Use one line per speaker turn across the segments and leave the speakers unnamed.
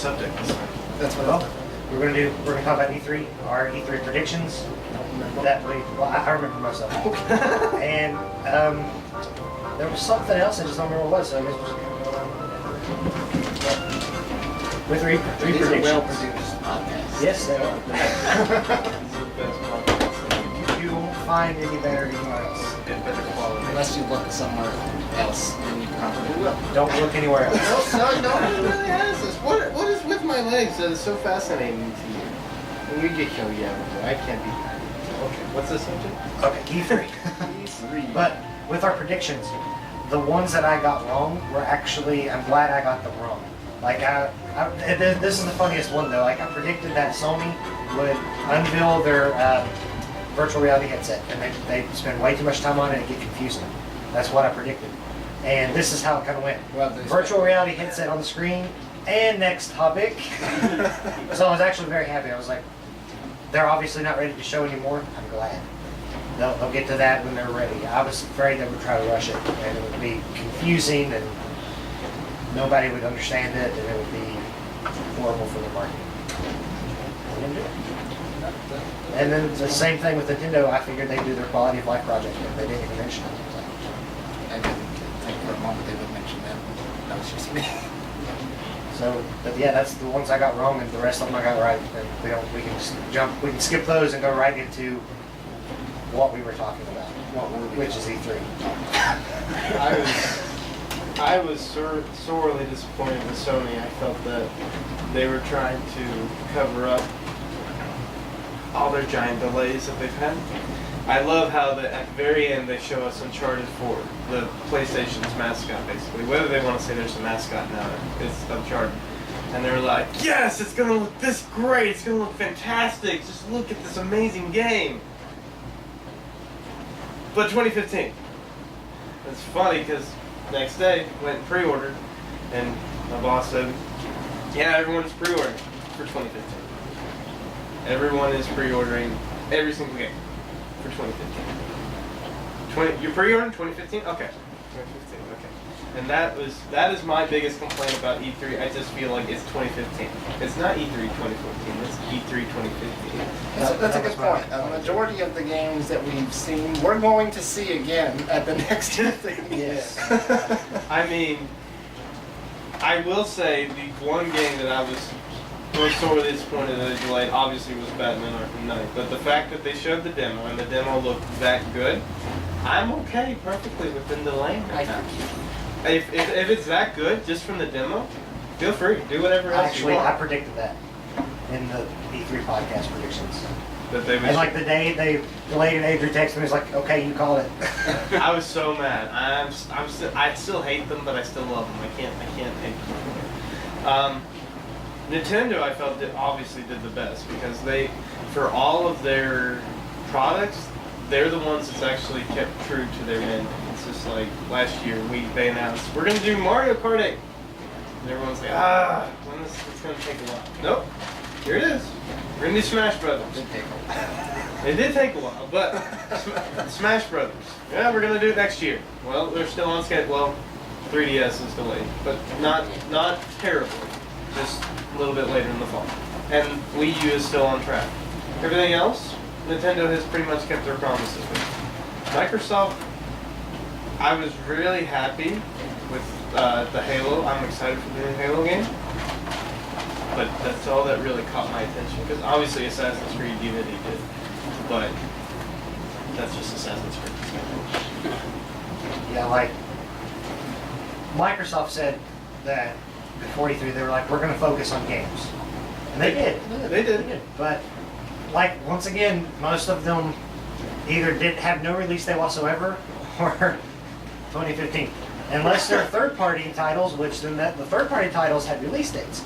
subject this time?
That's what
we're gonna talk about E3, our E3 predictions. I remember myself. And there was something else, I just don't remember what it was, so I guess we're just with three
These
predictions.
are well-produced podcasts.
Yes, they are.
This is the best podcast.
You won't find any better anywhere else.
Get better quality.
Unless you look somewhere else, and you probably will.
Don't look anywhere else.
No, he really has this. What is with my legs that is so fascinating to you? When you get killed, yeah, I can't be. Okay, what's the subject?
Okay, E3.
E3.
But with our predictions, the ones that I got wrong were actually, I'm glad I got them wrong. Like, this is the funniest one though. Like, I predicted that Sony would unveil their virtual reality headset, and they spend way too much time on it and get confusing. That's what I predicted. And this is how it kind of went.
Well,
Virtual reality headset on the screen, and next topic. So I was actually very happy. I was like, they're obviously not ready to show anymore. I'm glad. They'll get to that when they're ready. I was afraid they would try to rush it, and it would be confusing, and nobody would understand it, and it would be horrible for the market. They didn't do it. And then the same thing with Nintendo. I figured they'd do their quality of life project, and they didn't even mention it.
I didn't think for a moment they would mention that. That was just me.
So, but yeah, that's the ones I got wrong, and the rest of them I got right. And we can just we can skip those and go right into what we were talking about, which is E3.
I was sorely disappointed with Sony. I felt that they were trying to cover up all their giant delays that they've had. I love how at the very end they show us Uncharted 4, the PlayStation's mascot, basically. Whether they want to say there's a mascot now, it's Uncharted. And they're like, yes, it's going to look this great, it's going to look fantastic, just look at this amazing game. But 2015. It's funny because next day, went and pre-ordered, and my boss said, yeah, everyone's pre-ordering for 2015. Everyone is pre-ordering every single game for 2015. You're pre-ordering 2015? Okay. 2015, okay. And that is my biggest complaint about E3. I just feel like it's 2015. It's not E3 2014, it's E3 2015.
That's a good point. A majority of the games that we've seen, we're going to see again at the next E3.
Yes.
I mean, I will say the one game that I was sorely disappointed that they delayed obviously was Batman Arkham Knight. But the fact that they showed the demo and the demo looked that good, I'm okay perfectly with them delaying it. If it's that good just from the demo, feel free. Do whatever else you want.
Actually, I predicted that in the E3 podcast predictions.
That they would
And like the day they delayed an E3 text me, was like, okay, you called it.
I was so mad. I still hate them, but I still love them. I can't hate them. Nintendo, I felt, obviously did the best because they, for all of their products, they're the ones that's actually kept true to their end. It's just like last year they announced we're gonna do Mario Kart 8, and everyone's like, it's gonna take a while. Nope, here it is. We're gonna do Smash Brothers. It did take a while, but Smash Brothers. Yeah, we're gonna do it next year. Well, they're still on schedule. Well, 3DS is delayed, but not terribly. Just a little bit later in the fall. And Wii U is still on track. Everything else, Nintendo has pretty much kept their promises with. Microsoft, I was really happy with the Halo. I'm excited for the new Halo game. But that's all that really caught my attention. Because obviously Assassin's Creed Unity did. But that's just Assassin's Creed.
Yeah, like Microsoft said that before E3 they were like, we're going to focus on games. And they did.
They did.
But like, once again, most of them either didn't have no release date whatsoever or 2015. Unless they're third-party titles, which then the third-party titles had release dates.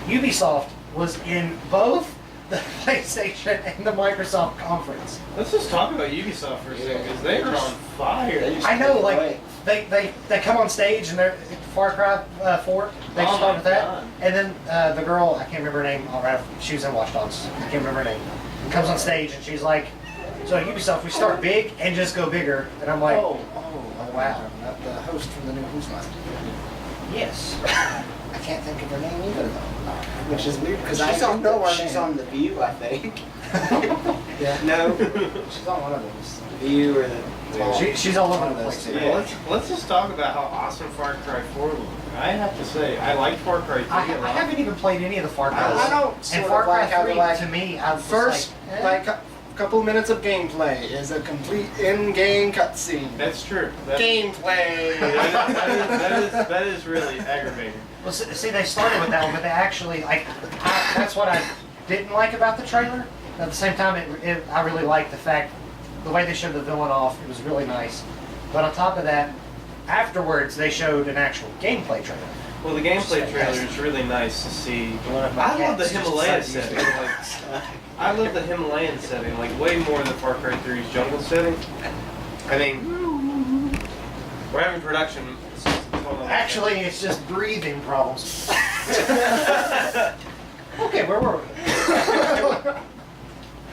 Ubisoft was in both the PlayStation and the Microsoft conference.
Let's just talk about Ubisoft for a second, because they are on fire.
I know, like, they come on stage and they're Far Cry 4, they start with that.
God.
And then the girl, I can't remember her name, she was in Watch Dogs, I can't remember her name, comes on stage and she's like, so at Ubisoft, we start big and just go bigger. And I'm like,
Oh,
wow.
Not the host from the new Who's Line.
Yes.
I can't think of her name either though, which is weird because I
She's
don't
on
know her
She's
name.
on The View, I think.
Yeah.
No,
She's on one of those.
The View or the.
She's all over
One
the
of
place.
those,
yeah.
Well, let's just talk about how awesome Far Cry 4 looked. I have to say, I like Far Cry 3
I
a lot.
haven't even played any of the Far Cry.
I don't
And
sort
Far
of like
Cry
how
3
they like
to me, I was
first
like,
like couple minutes of gameplay is a complete in-game cutscene.
That's true.
Gameplay.
That is really aggravating.
Well, see, they started with that one, but they actually, that's what I didn't like about the trailer. At the same time, I really liked the fact, the way they showed the villain off, it was really nice. But on top of that, afterwards, they showed an actual gameplay trailer.
Well, the gameplay trailer is really nice to see.
One of my
I love the
cats just
Himalaya
decided to
setting.
use
Like, I love the Himalayan setting, like way more than Far Cry 3's jungle setting. I mean, we're having production.
Actually, it's just breathing problems. Okay, where were we?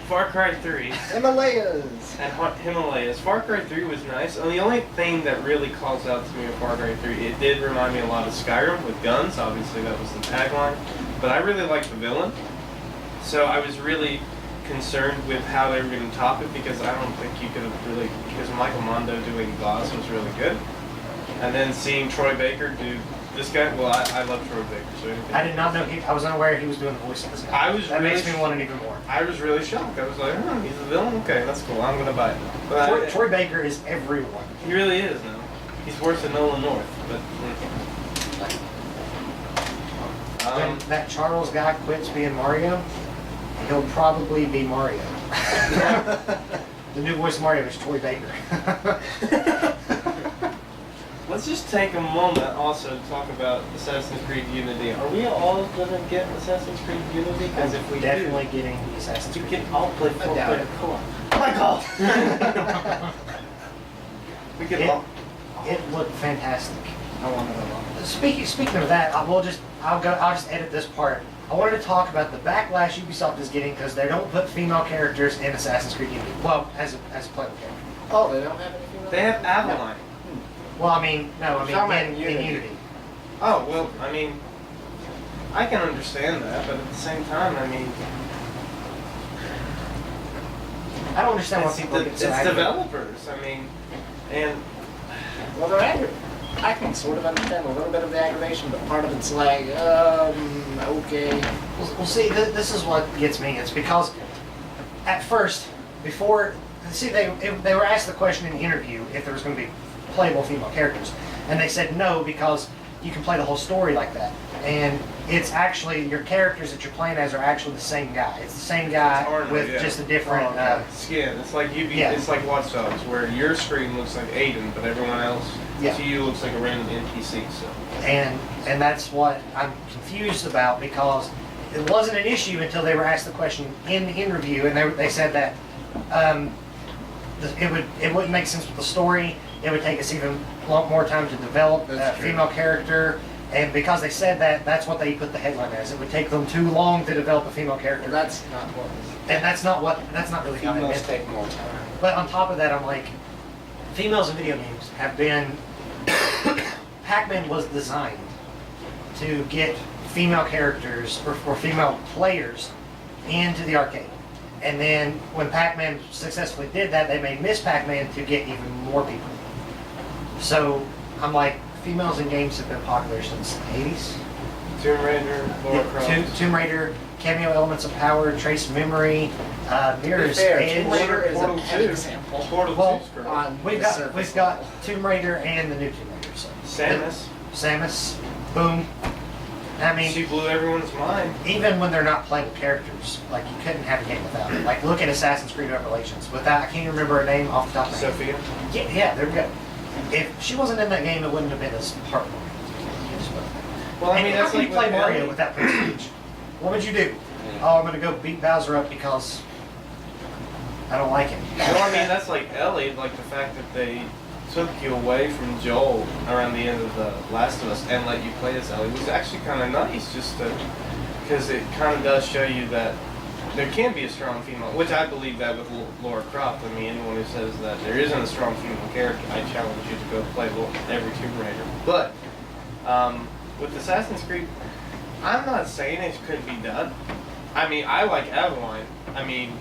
Far Cry 3
Himalayas.
and Himalayas. Far Cry 3 was nice, and the only thing that really calls out to me of Far Cry 3, it did remind me a lot of Skyrim with guns. Obviously, that was the tagline. But I really liked the villain. So I was really concerned with how they were going to top it because I don't think you could have really, because Michael Mondo doing Boss was really good. And then seeing Troy Baker do this guy, well, I love Troy Baker, so anything.
I did not know I was unaware he was doing the voice of this guy. That makes me want it even more.
I was really shocked. I was like, oh, he's the villain? Okay, that's cool. I'm going to buy it. But
Troy Baker is everyone.
he really is now. He's worse than Nolan North, but.
When that Charles guy quits being Mario, he'll probably be Mario. The new voice of Mario is Troy Baker.
Let's just take a moment also to talk about Assassin's Creed Unity. Are we all going to get Assassin's Creed Unity? Because if we
Definitely getting the Assassin's
do, we
Creed.
can all play four-player co-op. Michael! We could all.
It looked fantastic. I want to know. Speaking of that, I'll just edit this part. I wanted to talk about the backlash Ubisoft is getting because they don't put female characters in Assassin's Creed Unity. Well, as a playable character.
Oh, they don't have any female.
They have Adeline.
Well, I mean, no,
Talking about
in
Unity.
Unity.
Oh, well, I mean, I can understand that, but at the same time, I mean,
I don't understand why people get so
it's
aggravated.
developers. I mean, and
Well, they're angry. I can sort of understand a little bit of the aggravation, but part of it's like, okay.
Well, see, this is what gets me. It's because at first, before, see, they were asked the question in the interview if there was going to be playable female characters, and they said no because you can play the whole story like that. And it's actually, your characters that you're playing as are actually the same guy. It's the same guy
Arnold,
with
yeah.
just a different.
skin. It's like
Yeah.
It's like Watch Dogs, where your screen looks like Aiden, but everyone else
Yeah.
to you looks like a random NPC. So
And that's what I'm confused about because it wasn't an issue until they were asked the question in the interview, and they said that it wouldn't make sense with the story. It would take us even a lot more time to develop a
That's true.
female character, and because they said that, that's what they put the headline as. It would take them too long to develop a female character,
That's not what.
and that's not really how they
Females
meant it.
take more time.
But on top of that, I'm like, females in video games have been. Pac-Man was designed to get female characters or female players into the arcade. And then when Pac-Man successfully did that, they made Miss Pac-Man to get even more people. So I'm like, females in games have been popular since the 80s.
Tomb Raider, Lara Croft.
Tomb Raider, cameo elements of power, trace memory, Mirror's
Fair.
Edge.
Tomb Raider is a
Portal
good
2.
example.
Portal
Well,
2's girl.
On
We've
the surface
we've got
level.
Tomb Raider and the new Tomb Raider. So.
Samus.
Boom. I mean,
She blew everyone's mind.
even when they're not playable characters, like you couldn't have a game without it. Like look at Assassin's Creed Revelations. Without, I can't remember her name off the top of my head.
Sophia.
Yeah, there we go. If she wasn't in that game, it wouldn't have been as heartwarming.
Well, I
And
mean,
how
that's
can
like
you play
with
Mario
Ellie.
without Prestige? What would you do? Oh, I'm gonna go beat Bowser up because I don't like him.
Well, I mean, that's like Ellie, like the fact that they took you away from Joel around the end of The Last of Us and let you play as Ellie was actually kind of nice, just to, because it kind of does show you that there can be a strong female, which I believe that with Lara Croft. I mean, anyone who says that there isn't a strong female character, I challenge you to go play every Tomb Raider. But with Assassin's Creed, I'm not saying it couldn't be done. I mean, I like Adeline. I mean,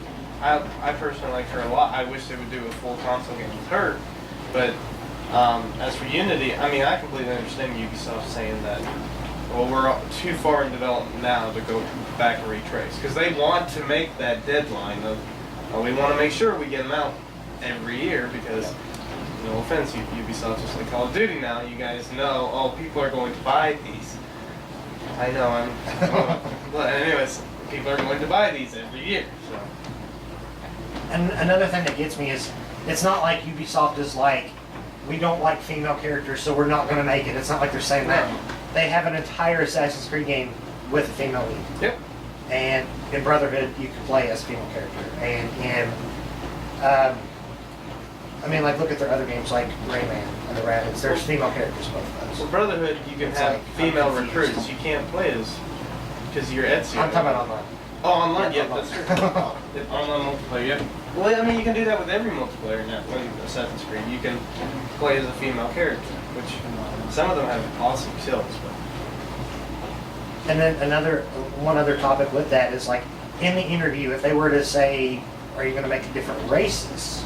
I personally like her a lot. I wish they would do a full console game with her. But as for Unity, I mean, I completely understand Ubisoft saying that, well, we're too far in development now to go back and retrace. Because they want to make that deadline of, well, we want to make sure we get them out every year because, no offense, Ubisoft, just like Call of Duty now, you guys know, oh, people are going to buy these. I know, but anyways, people are going to buy these every year, so.
And another thing that gets me is, it's not like Ubisoft is like, we don't like female characters, so we're not going to make it. It's not like they're saying that. They have an entire Assassin's Creed game with a female lead.
Yep.
And in Brotherhood, you can play as a female character. And in, I mean, like, look at their other games, like Rayman and the Rabbids. There's female characters in both of those.
For Brotherhood, you can
It's
have
like,
female
I'm confused.
recruits. You can't play as, because you're Ezio.
I'm talking about online.
Oh, online,
Yeah,
yeah,
online.
that's true. Online multiplayer, yeah. Well, I mean, you can do that with every multiplayer now in Assassin's Creed. You can play as a female character, which some of them have awesome kills, but.
And then one other topic with that is, like, in the interview, if they were to say, are you going to make different races?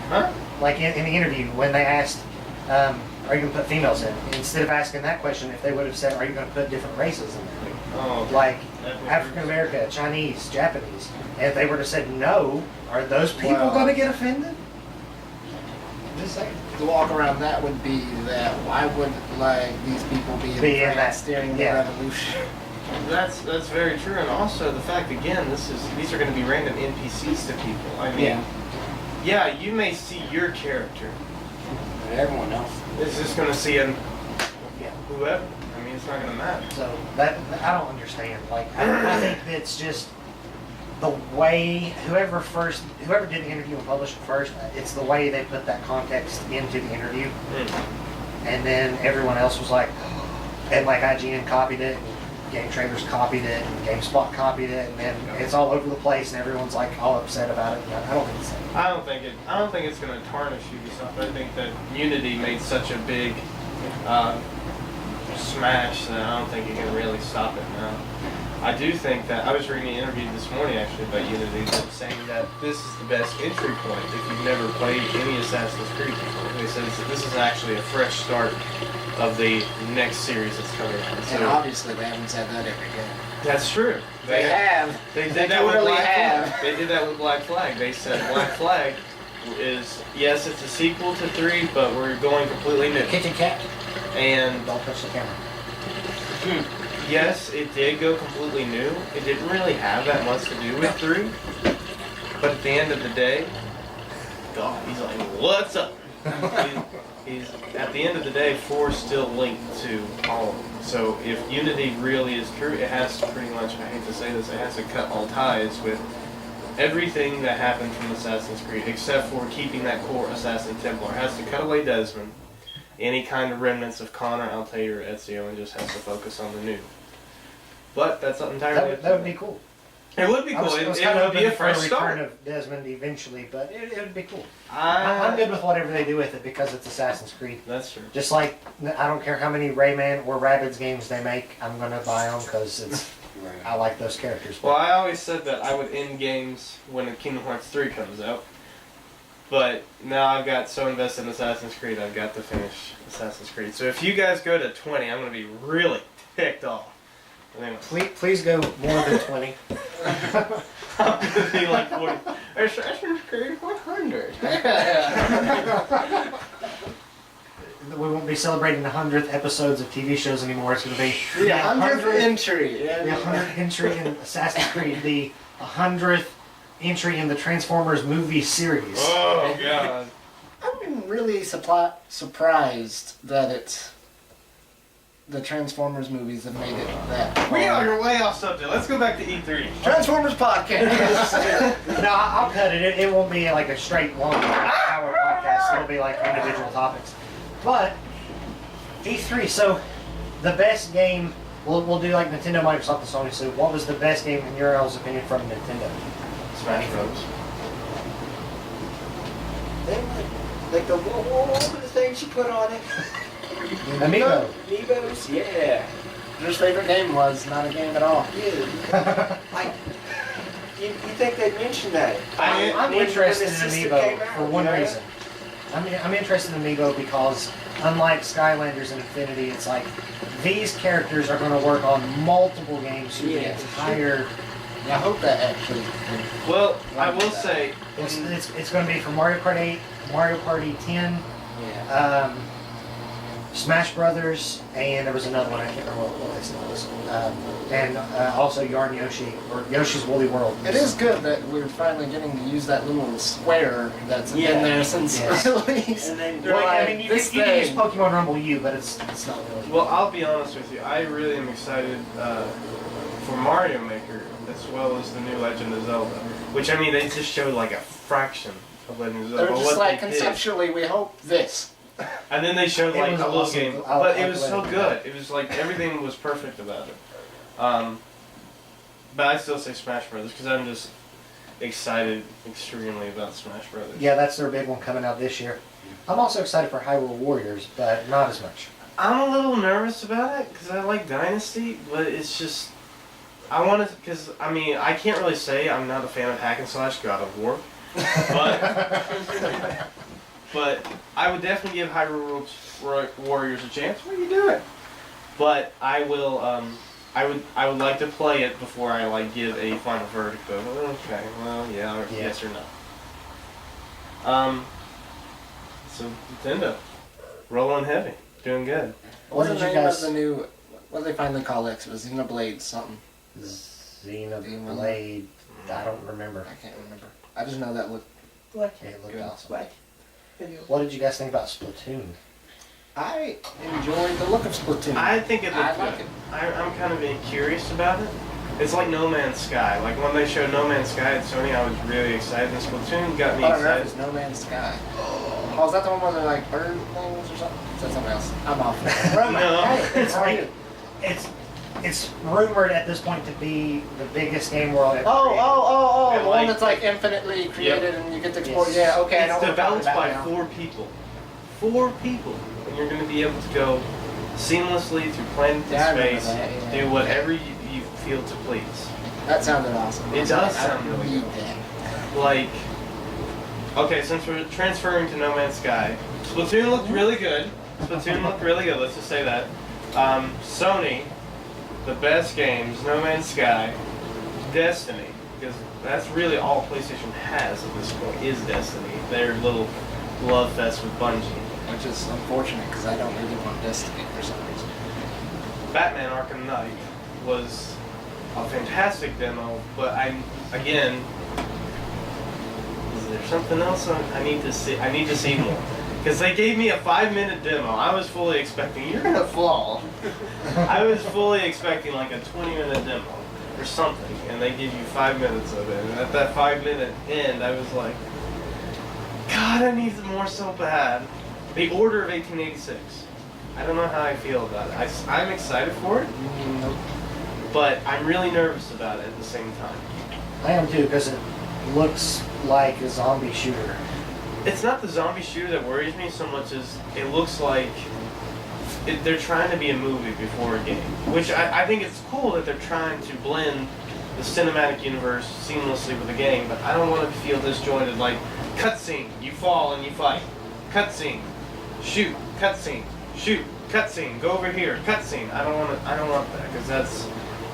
Huh?
Like in the interview, when they asked, are you going to put females in? Instead of asking that question, if they would have said, are you going to put different races in there?
Oh,
Like African America, Chinese, Japanese. And if they were to say no, are those people
Well-
going to get offended? Just saying.
The walk around that would be that why would like these people be
Be in
France
that,
steering the
yeah.
revolution?
That's very true, and also the fact again, these are going to be random NPCs to people. I mean, yeah, you may see your character.
But everyone else.
Is just going to see an
Yeah.
whoever. I mean, it's not going to matter.
So that I don't understand. Like I think it's just the way whoever did the interview and published it first. It's the way they put that context into the interview, and then everyone else was like, and like IGN copied it, and Game Trailers copied it, and GameSpot copied it, and then it's all over the place, and everyone's like all upset about it. I don't think so.
I don't think it's going to tarnish Ubisoft. I think that Unity made such a big smash that I don't think you can really stop it now. I do think that I was reading an interview this morning actually about Unity that saying that this is the best entry point if you've never played any Assassin's Creed before. They said this is actually a fresh start of the next series that's coming out.
And
So
obviously they haven't said that every game.
that's true.
They have.
They
They
did that with
totally
Black
have.
Flag. They did that with Black Flag. They said Black Flag is, yes, it's a sequel to 3, but we're going completely new.
Kitchen cat,
And
don't touch the camera.
yes, it did go completely new. It didn't really have that much to do with 3. But at the end of the day, God, he's like, what's up? He's at the end of the day, 4 is still linked to all of them. So if Unity really is true, it has to pretty much, I hate to say this, it has to cut all ties with everything that happened from Assassin's Creed, except for keeping that core Assassin Templar. It has to cut away Desmond, any kind of remnants of Connor, Altair, or Ezio, and just has to focus on the new. But that's entirely
That would be cool.
It would be cool.
I was
It
kind of
would be a
hoping for
fresh
return
start.
of Desmond eventually, but it would be cool. I'm good with whatever they do with it because it's Assassin's Creed.
That's true.
Just like I don't care how many Rayman or Rabbids games they make, I'm gonna buy them because it's I like those characters.
Well, I always said that I would end games when Kingdom Hearts 3 comes out. But now I've got so invested in Assassin's Creed, I've got to finish Assassin's Creed. So if you guys go to 20, I'm going to be really ticked off. Anyway,
Please go more than 20.
I'm going to be like 40. Assassin's Creed 100.
We won't be celebrating the 100th episodes of TV shows anymore. It's going to be
The 100th entry.
the 100th entry in Assassin's Creed, the 100th entry in the Transformers movie series.
Oh, God.
I'm really surprised that it's the Transformers movies have made it that far.
We are way off subject. Let's go back to E3.
Transformers podcast.
No, I'll cut it. It won't be like a straight long hour podcast. It'll be like individual topics. But E3. So the best game. We'll do like Nintendo, Microsoft, and Sony. So what was the best game in your all's opinion from Nintendo?
Smash Bros.
Like the what were the things you put on it?
Amiibo.
Amiibos, yeah.
Your favorite game was not a game at all.
Yeah. You think they'd mention that?
I'm
When
interested
the
in
system
Amiibo
came out,
for one
you know?
reason. I'm interested in Amiibo because, unlike Skylanders and Infinity, it's like these characters are going to work on multiple games through the
Yeah.
entire.
I hope that actually.
Well, I will say,
It's going to be for Mario Kart 8, Mario Party 10,
Yeah.
Smash Brothers, and there was another one I can't remember what this was. And also Yarn Yoshi or Yoshi's Woolly World.
It is good that we're finally getting to use that little square that's
Yeah.
been there since
Yes.
release.
And then-
They're
Well, I
like,
mean, you
this
can use
thing.
Pokemon Rumble U, but it's not really.
well, I'll be honest with you. I really am excited for Mario Maker as well as the new Legend of Zelda. Which, I mean, they just showed like a fraction of Legend of Zelda.
They're
but
just
what
like,
they did-
conceptually, we hope this.
And then they showed
It
like
was
a little
awesome.
game,
I
but it
like
was
the
so
way-
good. It was like everything was perfect about it. But I still say Smash Brothers because I'm just excited extremely about Smash Brothers.
Yeah, that's their big one coming out this year. I'm also excited for Hyrule Warriors, but not as much.
I'm a little nervous about it because I like Dynasty, but it's just I want to because I mean I can't really say I'm not a fan of hack and slash God of War, but I would definitely give Hyrule Warriors a chance. What are you doing? But I will. I would like to play it before I like give a final verdict of okay, well, yeah, or
Yeah.
yes or no. So Nintendo, rolling heavy, doing good.
What's
did
the
you
name
guys-
of the new? What did they finally call it? It was Xenoblade something.
Xenoblade. I don't remember.
I can't remember. I just know that looked.
It looked
Good.
awesome. What did you guys think about Splatoon?
I enjoyed the look of Splatoon.
I think it
I
looked
like
good.
it.
I'm kind of curious about it. It's like No Man's Sky. Like when they showed No Man's Sky at Sony, I was really excited. And Splatoon got me
What on earth
excited.
is No Man's Sky? Oh, is that the one where they're like bird things or something? Is that something else? I'm off. Where am I?
No.
Hey,
It's
how are
like
you?
it's rumored at this point to be the biggest game world ever.
Oh,
created.
the
And
one
like-
that's like infinitely created and you get to explore.
Yes.
Yeah, okay. I know
It's
what we're talking
developed by
about now.
4 people. 4 people. And you're going to be able to go seamlessly through planet and
Yeah, I remember
space,
that, yeah.
do whatever you feel to please.
That sounded awesome.
It does
I
sound really
need
good.
that.
Like, okay, since we're transferring to No Man's Sky, Splatoon looked really good. Splatoon looked really good, let's just say that. Sony, the best games, No Man's Sky, Destiny, because that's really all PlayStation has at this point, is Destiny. Their little love fest with Bungie.
Which is unfortunate because I don't really want Destiny for some reason.
Batman Arkham Knight was a fantastic demo, but again, is there something else I need to see? I need to see more. Because they gave me a 5-minute demo. I was fully expecting, you're gonna fall. I was fully expecting like a 20-minute demo or something, and they give you 5 minutes of it. And at that 5-minute end, I was like, God, I need more so bad. The Order of 1886. I don't know how I feel about it. I'm excited for it,
Nope.
but I'm really nervous about it at the same time.
I am too, because it looks like a zombie shooter.
It's not the zombie shooter that worries me so much as it looks like they're trying to be a movie before a game. Which I think it's cool that they're trying to blend the cinematic universe seamlessly with the game, but I don't want to feel disjointed like cutscene, you fall and you fight. Cutscene, shoot, cutscene, shoot, cutscene, go over here, cutscene. I don't want that because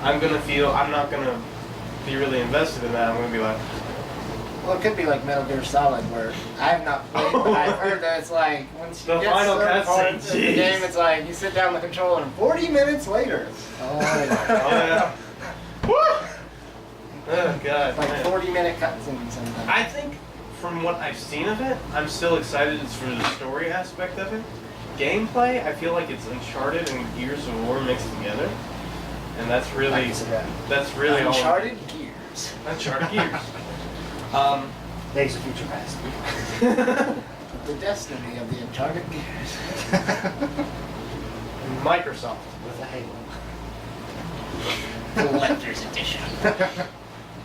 I'm not gonna be really invested in that. I'm gonna be like,
Well, it could be like Metal Gear Solid, where I have not played, but I've heard that it's like once you
The
get
final
certain
cutscene,
parts of the
jeez.
game, it's like you sit down with the controller and 40 minutes later,
Oh my
oh yeah, woo! Oh god,
like
man.
40-minute cutscenes and then.
I think from what I've seen of it, I'm still excited for the story aspect of it. Gameplay, I feel like it's Uncharted and Gears of War mixed together, and that's
I
really
can see that.
Uncharted Gears.
Uncharted Gears.
Days of Future Past.
The destiny of the Uncharted Gears.
Microsoft.
With a Halo.
Collector's Edition.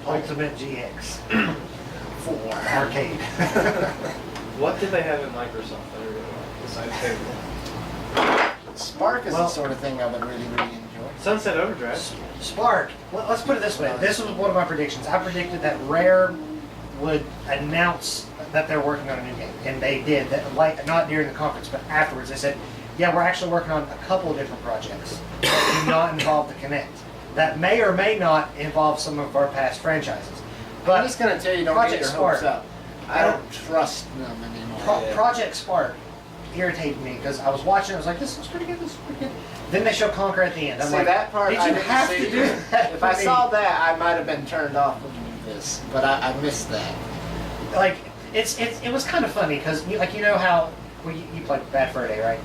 Ultimate GX.
4.
Arcade.
What did they have at Microsoft that I really like besides Halo?
Spark is the
Well-
sort of thing I would really, really enjoy.
Sunset Overdrive.
Spark. Well, let's put it this way. This was one of my predictions. I predicted that Rare would announce that they're working on a new game, and they did. That, like, not during the conference, but afterwards. They said, "Yeah, we're actually working on a couple of different projects that do not involve the Kinect. That may or may not involve some of our past franchises."
I'm
But
just gonna tell you, don't
Project
get your hopes
Spark.
up. I don't trust them anymore.
Project Spark irritated me because I was watching. I was like, "This looks pretty good. This looks pretty good." Then they show Conquer at the end. I'm
See,
like,
that part
"Did
I
you
didn't
have
see.
to do that?"
If
for
I
me?
saw that, I might have been turned off from this, but I missed that.
Like it was kind of funny because like you know how you played Bad Fur Day, right?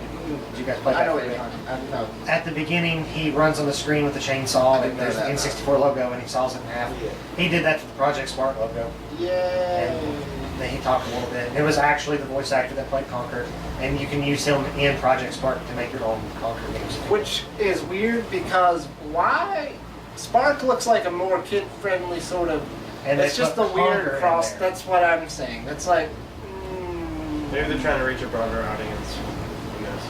Did you guys play
I
Bad
know
Fur
what you're
Day?
talking about. I know.
At the beginning, he runs on the screen with the chainsaw,
I
and
didn't know
there's the
that,
N64 logo, and he saws it in half. He did that to the Project Spark logo,
Yay!
and then he talked a little bit. And it was actually the voice actor that played Conquer, and you can use him in Project Spark to make your own Conquer games.
Which is weird because why? Spark looks like a more kid-friendly sort of.
And
it's
they
just
put
a weird
Conquer in
cross.
there.
That's what I'm saying. That's like.
Maybe they're trying to reach a broader audience. Who knows?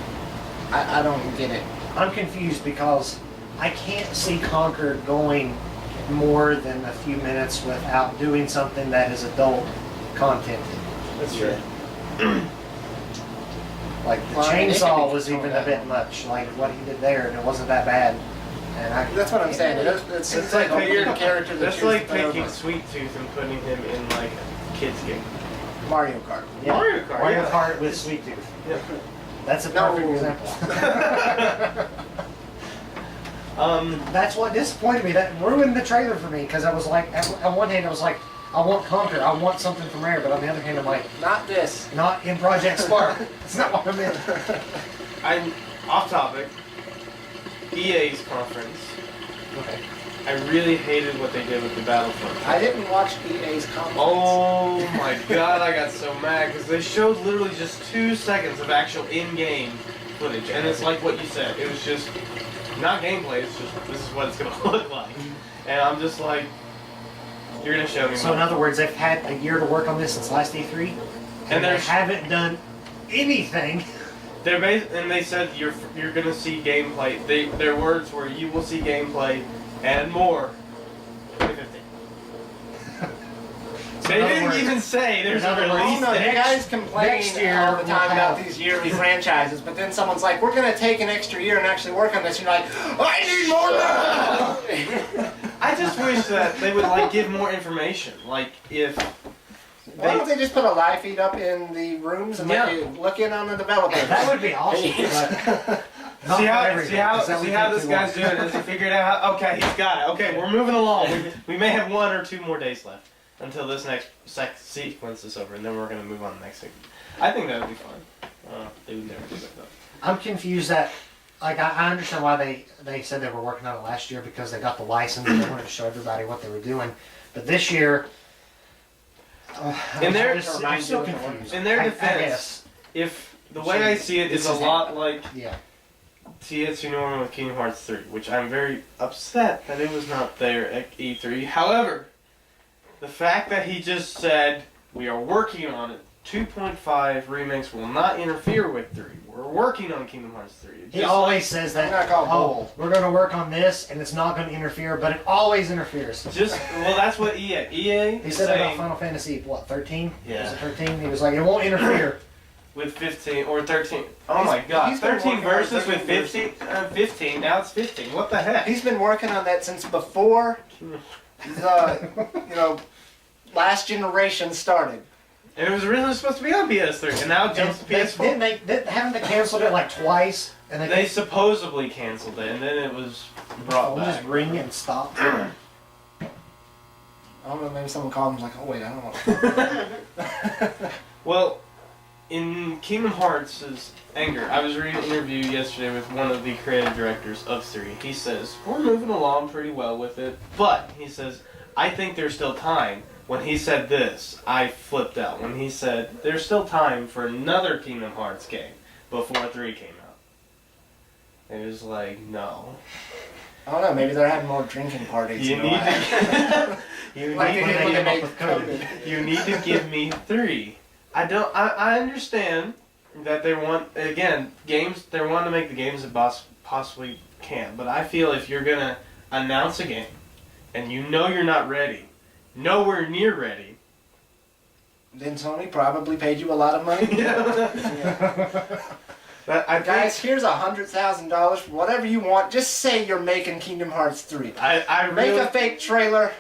I don't get it.
I'm confused because I can't see Conquer going more than a few minutes without doing something that is adult content.
That's true.
Like the
Well, I mean, it can
chainsaw
be
was even a
toned
bit
down.
much, like what he did there, and it wasn't that bad. And
That's what I'm saying. It's
It's
like a
like
weird
taking-
character. That
That's
chooses
like
to play
taking
over
Sweet Tooth and putting him in like a kid's game.
Mario Kart.
Yeah.
Mario Kart,
Mario
yeah.
Kart with Sweet Tooth.
Yeah.
That's a
No.
perfect example. That's what disappointed me. That ruined the trailer for me because I was like, on one hand, I was like, I want Conquer, I want something from Rare, but on the other hand, I'm like,
Not this.
not in Project Spark. It's not what I'm in.
I'm off topic. EA's conference.
Okay.
I really hated what they did with the Battlefront.
I didn't watch EA's conference.
Oh my god, I got so mad because they showed literally just 2 seconds of actual in-game footage, and it's like what you said. It was just not gameplay. It's just this is what it's gonna look like, and I'm just like, you're gonna show me.
So
more.
in other words, they've had a year to work on this since last E3, and they
there's-
haven't done anything.
And they said you're gonna see gameplay. Their words were you will see gameplay and more. 2015. They
in other
didn't
words-
even say there's
in
a
other words-
release
Oh no, you
date.
guys complain
next year
all the
we'll
time about
have-
these yearly franchises, but then someone's like, we're going to take an extra year and actually work on this. And you're like, I need more now!
I just wish that they would like give more information. Like if
Why don't they just put a live feed up in the rooms and let you look in on the developers?
That would be awesome. But not
see
for
how
everything, 'cause that would
see how
take
this
too
guy's
long.
doing? Is he figured out? Okay, he's got it. Okay, we're moving along. We may have 1 or 2 more days left until this next sequence is over, and then we're gonna move on to the next sequence. I think that would be fun. They would never do that though.
I'm confused that, like, I understand why they said they were working on it last year because they got the license and they wanted to show everybody what they were doing. But this year,
In their-
I'm still confused.
In their
I
defense,
guess.
if the way I see it is a lot like
Yeah.
THC Norman with Kingdom Hearts 3, which I'm very upset that it was not there at E3. However, the fact that he just said, we are working on it, 2.5 remakes will not interfere with 3. We're working on Kingdom Hearts 3.
He
Just
always says that,
They're not called bold.
we're going to work on this and it's not going to interfere, but it always interferes.
well, that's what EA
He
is
said that about
saying
Final Fantasy, what, 13?
Yeah.
Was it 13? He was like, it won't interfere.
with 15 or 13. Oh
He's-
my god,
he's been
13
working on
verses with
13
15, now it's 15. What the heck?
He's been working on that since before the, last generation started.
And it was originally supposed to be on PS3, and now it jumps to PS4.
Haven't they canceled it like twice? And
They supposedly canceled it, and then it was brought
phone just
back.
ring and stop.
I don't know, maybe someone called and was like, oh wait, I don't want to.
Well, in Kingdom Hearts' Anger, I was reading an interview yesterday with one of the creative directors of 3. He says, we're moving along pretty well with it, but, he says, I think there's still time. When he said this, I flipped out. When he said, there's still time for another Kingdom Hearts game before 3 came out. It was like, no.
I don't know, maybe they're having more drinking parties.
You
know,
need
I-
to, you
like
need
they
to
did when
give
they
up
made
with COVID.
COVID.
You need to give me 3. I understand that they want, again, games, they're wanting to make the games that possibly can. But I feel if you're going to announce a game and you know you're not ready, nowhere near ready.
Then Sony probably paid you a lot of money. Guys, here's $100,000 for whatever you want. Just say you're making Kingdom Hearts 3.
I
Make
really,
a fake trailer.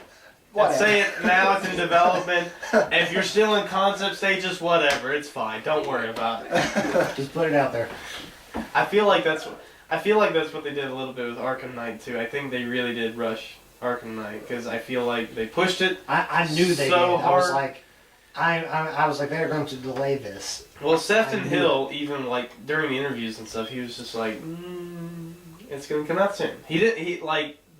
Whatever.
say it now, it's in development. If you're still in concept stages, whatever, it's fine. Don't worry about it.
Just put it out there.
I feel like that's what they did a little bit with Arkham Knight too. I think they really did rush Arkham Knight because I feel like they pushed it.
I knew they
so
did.
hard.
I was like, they're going to delay this.
Well, Sefton Hill, even like during the interviews and stuff, he was just like, "It's gonna come out soon."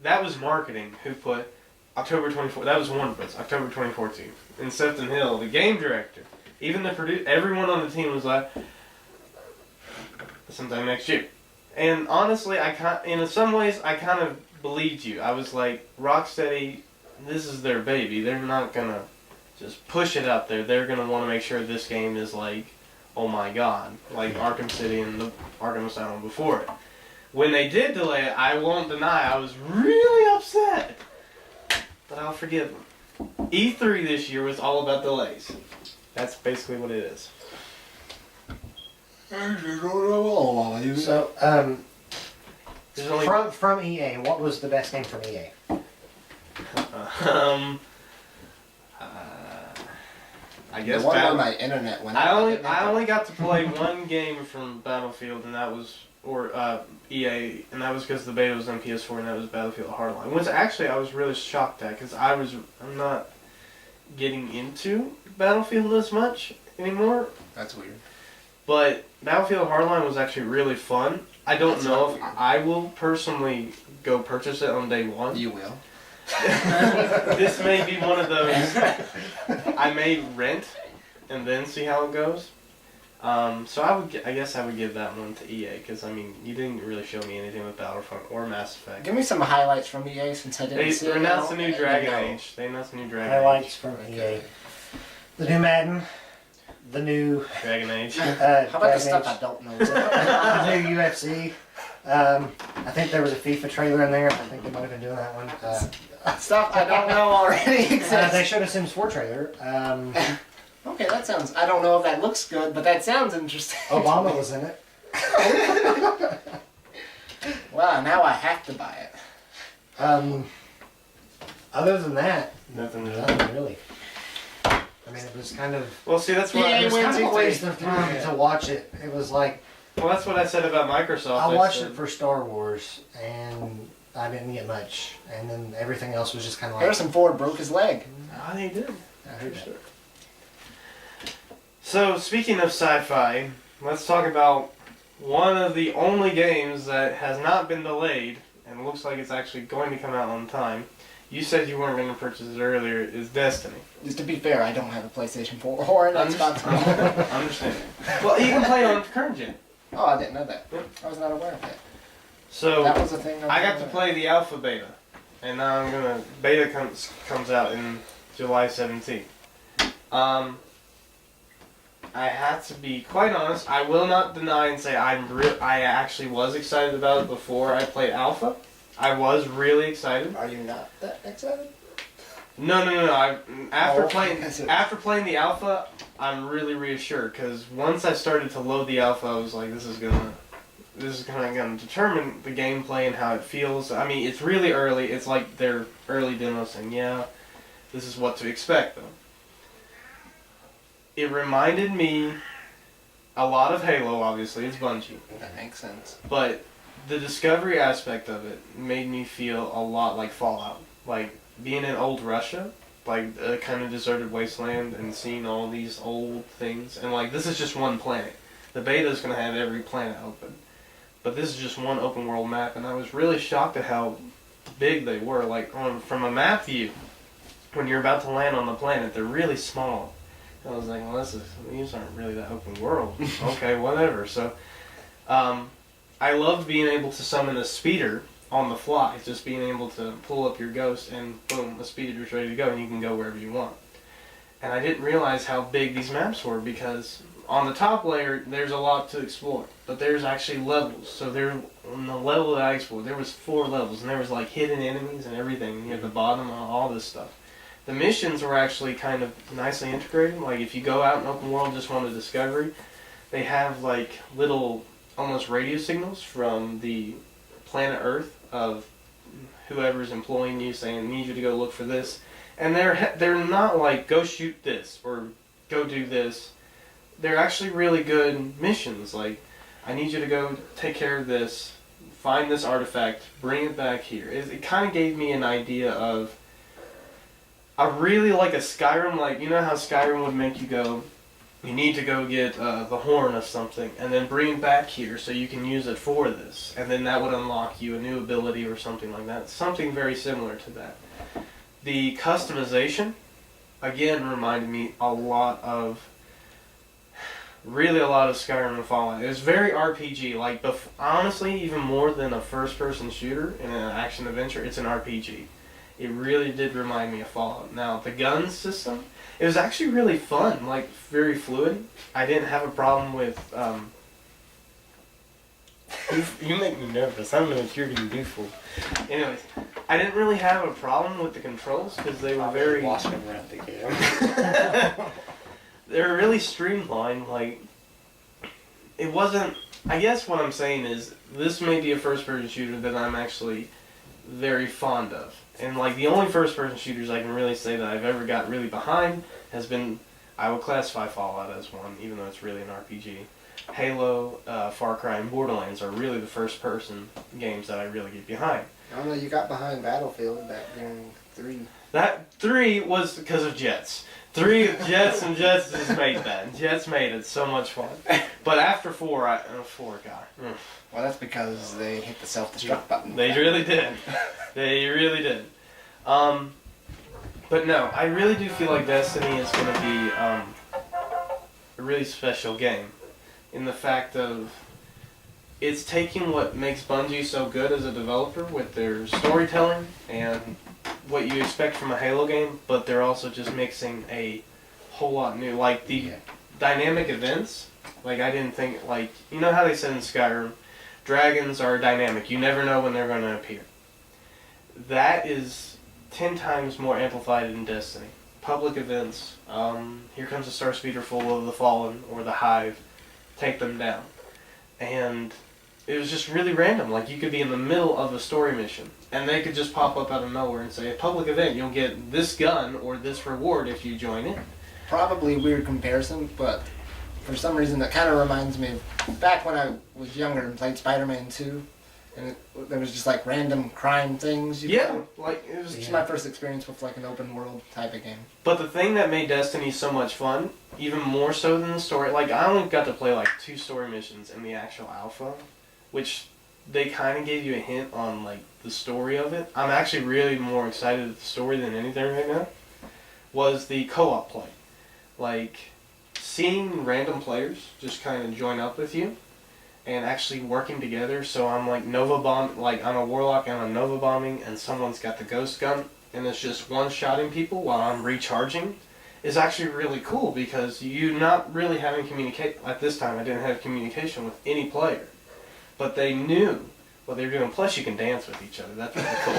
That was marketing. Who put October 24th? That was Warner Bros. October 2014. And Sefton Hill, the game director, even the producer, everyone on the team was like, "Sometime next year." And honestly, in some ways, I kind of believed you. I was like, Rocksteady, this is their baby. They're not gonna just push it out there. They're gonna want to make sure this game is like, oh my god, like Arkham City and the Arkham Asylum before it. When they did delay it, I won't deny I was really upset, but I'll forgive them. E3 this year was all about delays. That's basically what it is.
So,
There's only
from EA, what was the best game from EA?
I guess
the one on my internet went out.
I only got to play one game from Battlefield, and that was EA, and that was because the beta was on PS4, and that was Battlefield Hardline. Which actually I was really shocked at because I'm not getting into Battlefield as much anymore.
That's weird.
But Battlefield Hardline was actually really fun. I don't
That's
know
not
if
weird.
I will personally go purchase it on day one.
You will.
This may be one of those I may rent and then see how it goes. So I guess I would give that one to EA because I mean you didn't really show me anything with Battlefront or Mass Effect.
Give me some highlights from EA since I didn't see
They
it.
announced a new Dragon
No.
Age. They announced a new Dragon
Highlights
Age.
from EA. The new Madden. The new
Dragon Age.
How about the
Dragon
stuff
Age.
I don't know?
The new UFC. I think there was a FIFA trailer in there. I think they might have been doing that one.
Stuff I don't know already
They
exists.
showed a Sims 4 trailer.
Okay, that sounds. I don't know if that looks good, but that sounds interesting.
Obama was in it.
Wow, now I have to buy it.
Other than that,
Nothing really.
nothing really. I mean, it was kind of.
Well, see, that's what
EA
It was
wins
kind of a
E3.
waste of time to watch it. It was like
that's what I said about Microsoft.
I watched
said,
it for Star Wars, and I didn't get much, and then everything else was just kind of like.
Harrison Ford broke his leg.
Oh, they did.
I heard that.
So, speaking of sci-fi, let's talk about one of the only games that has not been delayed and looks like it's actually going to come out on time. You said you weren't going to purchase it earlier, is Destiny.
Just to be fair, I don't have a PlayStation 4 or an Xbox One.
Understand. Well, you can play it on current gen.
Oh, I didn't know that.
Yep.
I was not aware of that.
So,
That was a thing.
I got to play the alpha beta, and now I'm gonna beta comes out in July 17th. I have to be quite honest. I will not deny and say I actually was excited about it before I played alpha. I was really excited.
Are you not that excited?
No. After
Oh,
playing the alpha, I'm really reassured because once I started to load the alpha, I was like, this is gonna determine the gameplay and how it feels. I mean, it's really early. It's like their early demo saying, yeah, this is what to expect though. It reminded me a lot of Halo. Obviously, it's Bungie,
That makes sense.
but the discovery aspect of it made me feel a lot like Fallout, like being in old Russia, like a kind of deserted wasteland and seeing all these old things. And like, this is just one planet. The beta is going to have every planet open. But this is just one open world map, and I was really shocked at how big they were. Like, from a map view, when you're about to land on the planet, they're really small. I was like, well, these aren't really that open world. Okay, whatever. So, I loved being able to summon a speeder on the fly, just being able to pull up your ghost and boom, the speeder's ready to go and you can go wherever you want. And I didn't realize how big these maps were because on the top layer, there's a lot to explore, but there's actually levels. So there, on the level that I explored, there was 4 levels, and there was like hidden enemies and everything near the bottom and all this stuff. The missions were actually kind of nicely integrated. Like if you go out in open world just want a discovery, they have like little almost radio signals from the planet Earth of whoever's employing you saying, need you to go look for this. And they're not like, go shoot this or go do this. They're actually really good missions. Like, I need you to go take care of this, find this artifact, bring it back here. It kind of gave me an idea of, I really like a Skyrim, like, you know how Skyrim would make you go, you need to go get the horn of something, and then bring it back here so you can use it for this. And then that would unlock you a new ability or something like that. Something very similar to that. The customization, again, reminded me a lot of Skyrim and Fallout. It was very RPG, like, honestly, even more than a first-person shooter in an action-adventure, it's an RPG. It really did remind me of Fallout. Now, the gun system, it was actually really fun, like, very fluid. I didn't have a problem with, you make me nervous. I don't know what you're going to do for. Anyways, I didn't really have a problem with the controls, because they were very...
Watch me run the game.
They were really streamlined, like, it wasn't... I guess what I'm saying is, this may be a first-person shooter that I'm actually very fond of. And, like, the only first-person shooters I can really say that I've ever got really behind has been, I would classify Fallout as one, even though it's really an RPG. Halo, Far Cry, and Borderlands are really the first-person games that I really get behind.
I don't know, you got behind Battlefield back during 3.
That 3 was because of Jets. 3, Jets and Jets just made that. Jets made it so much fun. But after 4, 4 got...
Well, that's because they hit the self-destruct button.
They really did. They really did. But no, I really do feel like Destiny is going to be a really special game. In the fact of, it's taking what makes Bungie so good as a developer with their storytelling and what you expect from a Halo game, but they're also just mixing a whole lot new. Like the dynamic events, like I didn't think, like, you know how they said in Skyrim, dragons are dynamic, you never know when they're going to appear. That is 10 times more amplified in Destiny. Public events, here comes a star speeder full of the Fallen or the Hive, take them down. And it was just really random. Like, you could be in the middle of a story mission, and they could just pop up out of nowhere and say, a public event, you'll get this gun or this reward if you join in.
Probably a weird comparison, but for some reason that kind of reminds me of back when I was younger and played Spider-Man 2, and there was just like random crime things.
Like it was
just my first experience with like an open world type of game.
But the thing that made Destiny so much fun, even more so than the story, like I only got to play like 2 story missions in the actual alpha, which they kind of gave you a hint on like the story of it. I'm actually really more excited at the story than anything right now. Was the co-op play, like seeing random players just kind of join up with you and actually working together. So I'm like I'm a warlock and I'm Nova bombing, and someone's got the ghost gun, and it's just one-shotting people while I'm recharging. Is actually really cool because you're not really having at this time I didn't have communication with any player, but they knew what they were doing. Plus you can dance with each other. That's really cool.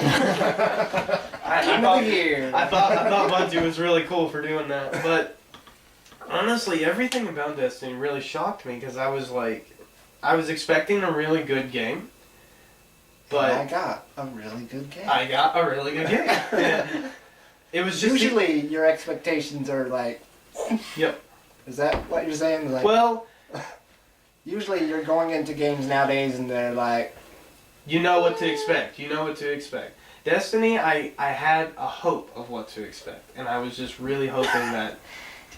I thought Bungie was really cool for doing that, but honestly everything about Destiny really shocked me because I was expecting a really good game, but
I got a really good game.
Yeah. It was just
usually your expectations are like.
Yep.
Is that what you're saying? Like,
well,
usually you're going into games nowadays and they're like.
You know what to expect. Destiny, I had a hope of what to expect, and I was just really hoping that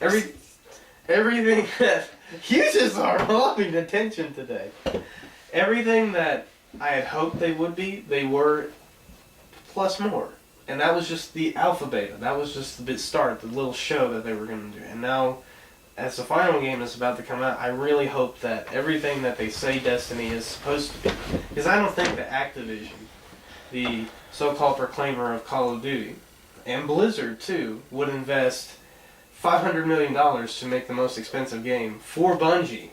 everything that you just are loving attention today. Everything that I had hoped they would be, they were, plus more. And that was just the alpha beta. That was just the start, the little show that they were going to do. And now, as the final game is about to come out, I really hope that everything that they say Destiny is supposed to be. Because I don't think that Activision, the so-called proclaimer of Call of Duty, and Blizzard too, would invest $500 million to make the most expensive game for Bungie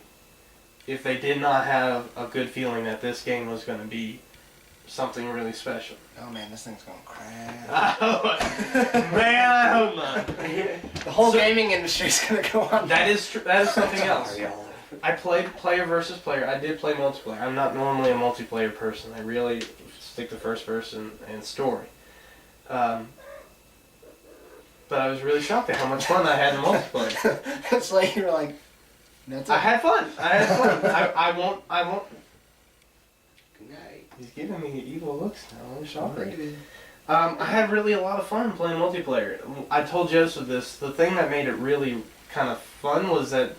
if they did not have a good feeling that this game was going to be something really special.
Oh man, this thing's gonna crash.
Man, I hope not.
The whole
So-
gaming industry's gonna go on.
That is something else.
Sorry, y'all.
I played player versus player. I did play multiplayer. I'm not normally a multiplayer person. I really stick to first person and story. But I was really shocked at how much fun I had in multiplayer.
It's like you're like, that's it.
I had fun. I won't.
Good night.
He's giving me evil looks now. I'm shocked. I had really a lot of fun playing multiplayer. I told Joseph this. The thing that made it really kind of fun was that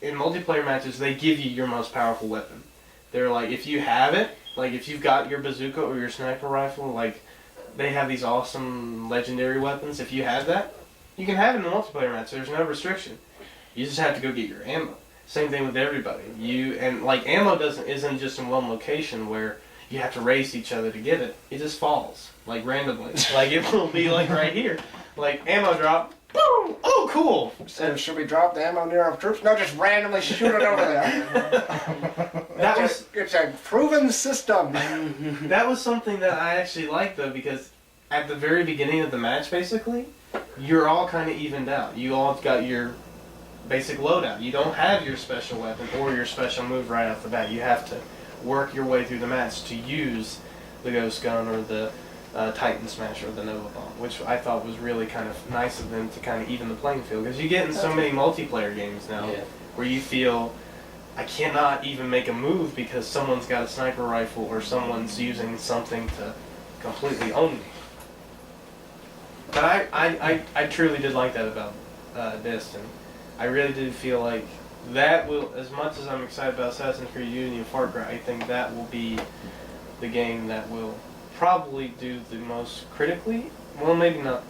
in multiplayer matches, they give you your most powerful weapon. They're like, if you have it, like if you've got your bazooka or your sniper rifle, like they have these awesome legendary weapons. If you have that, you can have it in a multiplayer match. There's no restriction. You just have to go get your ammo. Same thing with everybody. Ammo isn't just in one location where you have to race each other to get it. It just falls like randomly. Like it will be like right here, like ammo drop. Boom! Oh, cool.
So should we drop the ammo near our troops? No, just randomly shoot it over there. It's a proven system.
That was something that I actually liked though, because at the very beginning of the match, basically, you're all kind of evened out. You all got your basic loadout. You don't have your special weapon or your special move right off the bat. You have to work your way through the match to use the Ghost Gun or the Titan Smash or the Nova Bomb, which I thought was really kind of nice of them to kind of even the playing field. Because you get in so many multiplayer games now where you feel, I cannot even make a move because someone's got a sniper rifle or someone's using something to completely own me. But I truly did like that about Destiny. I really did feel like that will, as much as I'm excited about Assassin's Creed Unity and Far Cry, I think that will be the game that will probably do the most critically, well maybe not,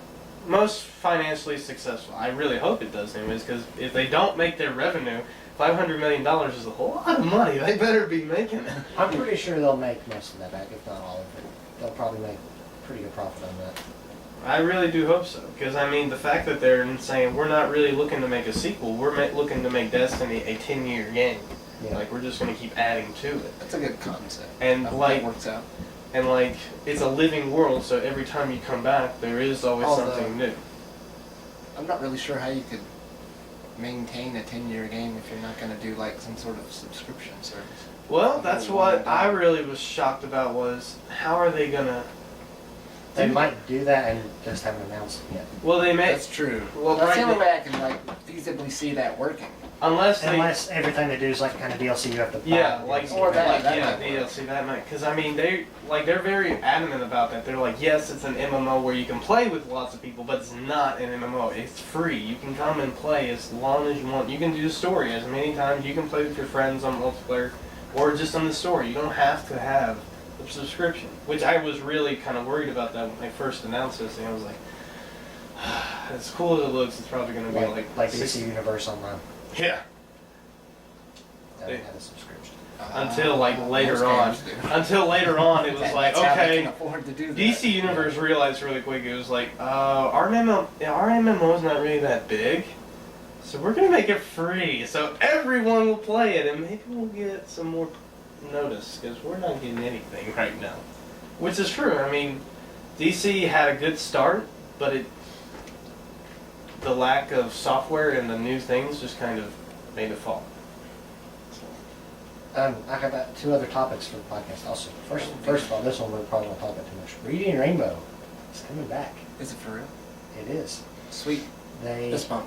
most financially successful. I really hope it does anyways, because if they don't make their revenue, $500 million is a whole lot of money. They better be making it.
I'm pretty sure they'll make most of that back, if not all of it. They'll probably make pretty good profit on that.
I really do hope so, because I mean the fact that they're saying we're not really looking to make a sequel, we're looking to make Destiny a 10-year game.
Yeah.
Like we're just going to keep adding to it.
That's a good concept.
And
I hope
like
that works out.
And like, it's a living world, so every time you come back, there is always something new.
I'm not really sure how you could maintain a 10-year game if you're not going to do like some sort of subscription service.
Well, that's what I really was shocked about was, how are they gonna
They
do
might do that and just haven't announced it yet.
Well, they may,
That's true.
well,
That's the
right
only way I can like feasibly see that working.
unless they,
Unless everything they do is like kind of DLC you have to buy.
yeah, like,
Or that
yeah,
might work.
DLC, that might, because I mean, they're very adamant about that. They're like, yes, it's an MMO where you can play with lots of people, but it's not an MMO. It's free. You can come and play as long as you want. You can do the story as many times. You can play with your friends on multiplayer, or just on the story. You don't have to have a subscription, which I was really kind of worried about that when they first announced this, and I was like, as cool as it looks, it's probably going to be
like DC Universe Online.
yeah.
That would have a subscription.
Until like later
most
on,
games do.
until later on, it was like,
That's how they
okay,
can afford to do that.
DC Universe realized really quick, it was like, our MMO is not really that big, so we're gonna make it free, so everyone will play it, and maybe we'll get some more notice, because we're not getting anything right now. Which is true. I mean, DC had a good start, but the lack of software and the new things just kind of made it fall.
I have two other topics for the podcast also. First of all, this one we probably won't talk about too much. Reading Rainbow is coming back.
Is it for real?
It is.
Sweet.
They
Fist bump.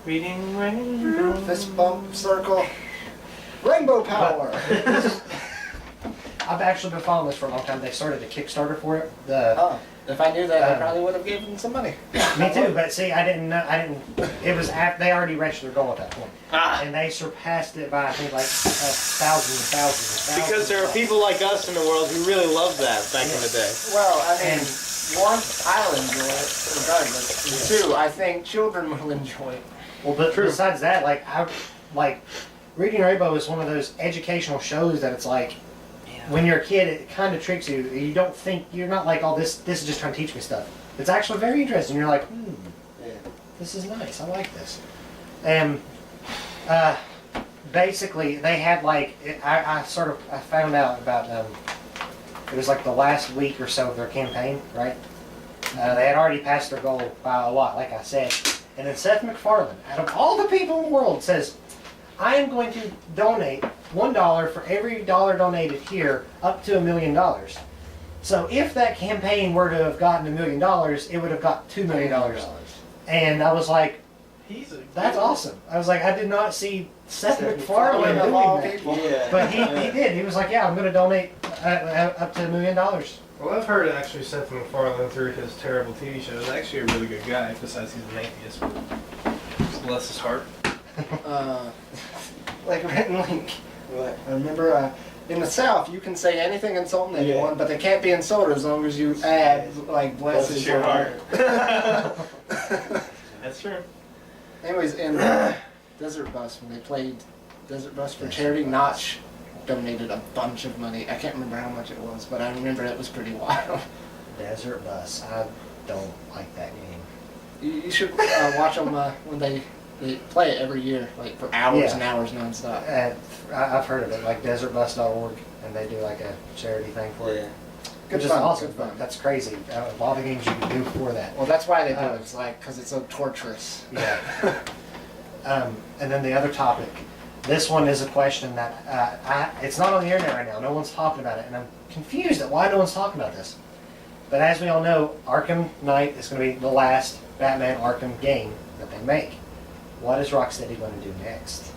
Reading Rainbow.
Fist bump circle. Rainbow power.
I've actually been following this for a long time. They started a Kickstarter for it.
Oh, if I knew that, I probably would have given them some money.
Me too, but see, I didn't know. It was after they already reached their goal at that point,
Ah.
and they surpassed it by I think like thousands and thousands.
Because there are people like us in the world who really loved that back in the day.
Well, I mean, one, I'll enjoy it regardless. Two, I think children will enjoy it.
Well, but besides that, like Reading Rainbow is one of those educational shows that it's like. When you're a kid, it kind of tricks you. You don't think, you're not like, oh, this is just trying to teach me stuff. It's actually very interesting. You're like,
Yeah.
this is nice. I like this. And basically, they had like I found out about it was like the last week or so of their campaign, right? They had already passed their goal by a lot, like I said. And then Seth MacFarlane, out of all the people in the world, says, I am going to donate $1 for every dollar donated here up to $1 million. So if that campaign were to have gotten $1 million, it would have got $2 million. And I was like, that's awesome. I was like, I did not see Seth MacFarlane doing that.
Yeah.
But he did. He was like, yeah, I'm going to donate up to $1 million.
Well, I've heard actually Seth MacFarlane through his terrible TV show is actually a really good guy, besides he's an atheist. But bless his heart.
Like Rhett and Link.
What?
I remember in the South, you can say anything insulting to anyone, but they can't be insulted as long as you add, like, bless your heart.
That's true.
Anyways, in Desert Bus, when they played Desert Bus for charity, Notch donated a bunch of money. I can't remember how much it was, but I remember it was pretty wild.
Desert Bus. I don't like that game.
You should watch them when they play it every year, like for hours and hours nonstop.
I've heard of it, like desertbus.org, and they do like a charity thing for it.
Good
Which is
fun,
awesome.
good fun.
That's crazy. A lot of games you can do for that.
Well, that's why they do it. It's like, because it's so torturous.
Yeah. And then the other topic. This one is a question that it's not on the internet right now. No one's talking about it, and I'm confused at why no one's talking about this. But as we all know, Arkham Knight is going to be the last Batman Arkham game that they make. What is Rocksteady going to do next?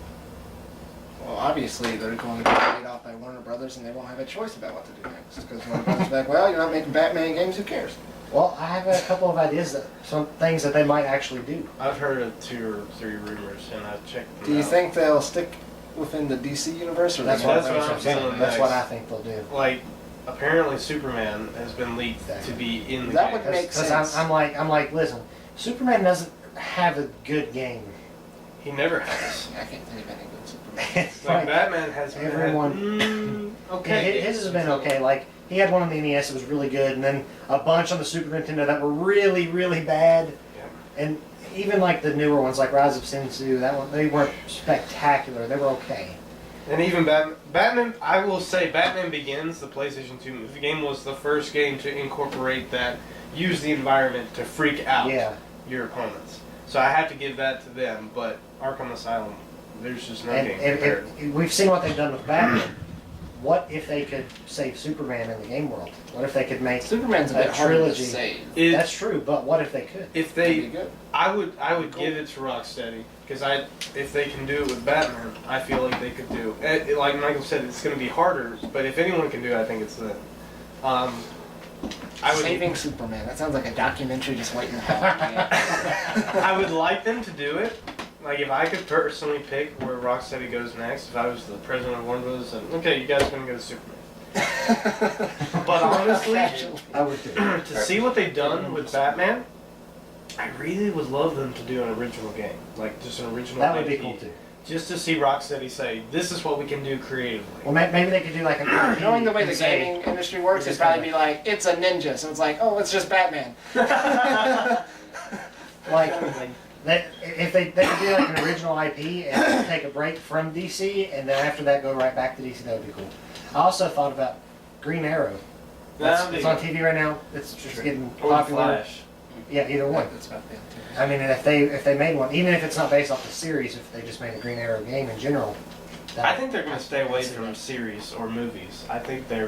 Well, obviously, they're going to get paid off by Warner Brothers, and they won't have a choice about what to do next. Because Warner Brothers is like, well, you're not making Batman games, who cares?
Well, I have a couple of ideas, some things that they might actually do.
I've heard of 2 or 3 rumors, and I've checked them
Do you
out.
think they'll stick within the DC universe, or
That's
they
what
won't?
I'm saying.
That's what I think they'll do.
Like, apparently Superman has been leaked to be in the
That
game.
would make
Because
sense.
I'm like, listen, Superman doesn't have a good game.
He never has.
I can't think of any good Superman.
It's
Like,
like,
Batman has been
everyone-
okay.
his has been okay. Like, he had one on the NES that was really good, and then a bunch on the Super Nintendo that were really, really bad.
Yeah.
And even like the newer ones, like Rise of Sensu, that one, they weren't spectacular. They were okay.
And even Batman, I will say, Batman Begins, the PlayStation 2 game, was the first game to incorporate that, use the environment to freak out your opponents. So I have to give that to them, but Arkham Asylum, there's just no game compared.
We've seen what they've done with Batman. What if they could save Superman in the game world? What if they could make
Superman's a
a
bit harder to
trilogy?
save.
That's true, but what if they could?
If
That'd be
they,
good.
I would give it to Rocksteady, because if they can do it with Batman, I feel like they could do. Like Michael said, it's going to be harder, but if anyone can do it, I think it's them. I would.
Saving Superman. That sounds like a documentary just waiting to happen.
I would like them to do it. Like, if I could personally pick where Rocksteady goes next, if I was the president of Warner Bros., and okay, you guys are going to go to Superman. But honestly,
I would do.
to see what they've done with Batman, I really would love them to do an original game. Like, just an original
That would be
IP.
cool too.
Just to see Rocksteady say, this is what we can do creatively.
Well, maybe they could do like an
Knowing the way the gaming industry works, it'd probably be like, it's a ninja. So it's like, oh, it's just Batman.
like if they could do like an original IP and take a break from DC, and then after that go right back to DC. That would be cool. I also thought about Green Arrow. It's on TV right now. It's just getting
Or
popular.
Flash.
Yeah, either one.
That's about the
I mean, and if they made one, even if it's not based off the series, if they just made a Green Arrow game in general.
I think they're going to stay away from series or movies. I think they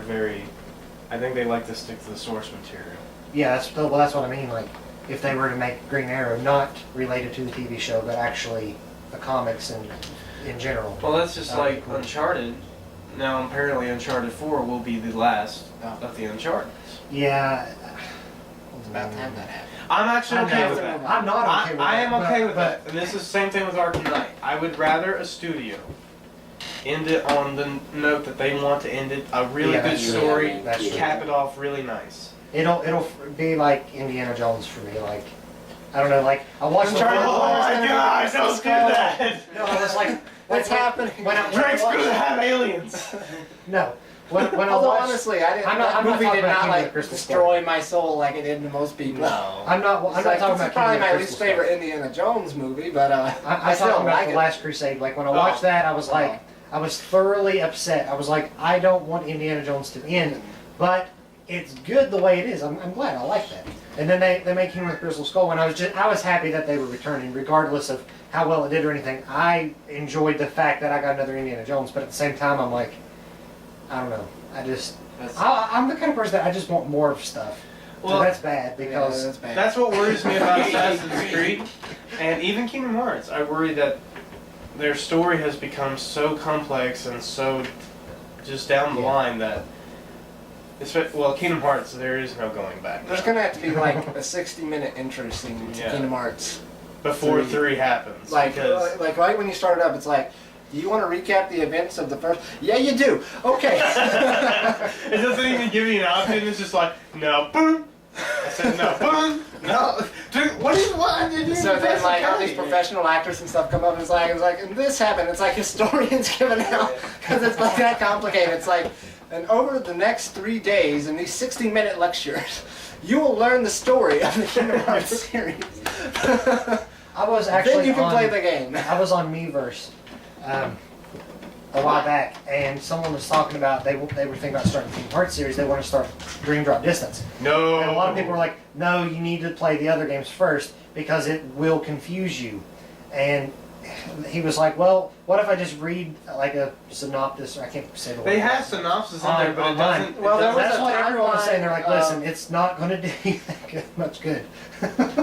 like to stick to the source material.
Yeah, that's what I mean. Like, if they were to make Green Arrow not related to the TV show, but actually the comics and in general.
Well, that's just
That'd be
like
cool.
Uncharted. Now, apparently Uncharted 4 will be the last of the Uncharted.
Yeah.
It's about time that happened.
I'm actually okay with that.
I'm not okay with that.
I am okay with
but-
that. And this is the same thing with Arkham Knight. I would rather a studio end it on the note that they want to end it, a really
Yeah,
good
that's true.
story,
That's true.
cap it off really nice.
It'll be like Indiana Jones for me. Like, I don't know. Like, I watched
Uncharted. Oh my gosh, that was good. That.
No, I was like,
What's happening?
When I
Drake's
watched-
gonna have aliens.
No, when I
Although
watched,
honestly, I didn't.
I'm not
that movie
talking
did
about
not
Kingdom of
like
Crystal
destroy my soul like it did to most people.
No.
I'm not
It's
talking
like,
about
this is
Kingdom
probably
of
my
Crystal
least
Skull.
favorite Indiana Jones movie, but
I'm
I still
talking about
like
The
it.
Last Crusade. Like when I watched that, I was like, I was thoroughly upset. I was like, I don't want Indiana Jones to end, but it's good the way it is. I'm glad. I like that. And then they make Kingdom of the Crystal Skull, and I was happy that they were returning, regardless of how well it did or anything. I enjoyed the fact that I got another Indiana Jones, but at the same time, I'm like, I don't know. I'm the kind of person that I just want more of stuff.
Well,
so that's bad because
Yeah, that's bad.
That's what worries me about Assassin's Creed, and even Kingdom Hearts. I worry that their story has become so complex and so just down the line that, well, Kingdom Hearts, there is no going back.
There's gonna have to be like a 60-minute intro scene to
Yeah.
Kingdom Hearts.
Before 3 happens.
Like,
because
like right when you start it up, it's like, do you want to recap the events of the first? Yeah, you do. Okay.
it doesn't even give you an option. It's just like, no, boom. I said no, boom. No. Dude, what did you
So then, like, all these
okay.
professional actors and stuff come up, and it's like, and this happened. It's like historians giving out because it's like that complicated. It's like, and over the next 3 days, in these 60-minute lectures, you will learn the story of the Kingdom Hearts series.
I was actually
Then you can
on,
play the game.
I was on Miiverse a while back, and someone was talking about they were thinking about starting the Kingdom Hearts series. They want to start Dream Drop Distance,
No.
and a lot of people were like, "No, you need to play the other games first because it will confuse you." And he was like, "Well, what if I just read like a synopsis?" Or I can't say the word.
They have synopsis in there, but it
Online.
doesn't.
Well, there was
That's
a
what everyone was saying. They're like,
timeline,
"Listen, it's not going to do you much good."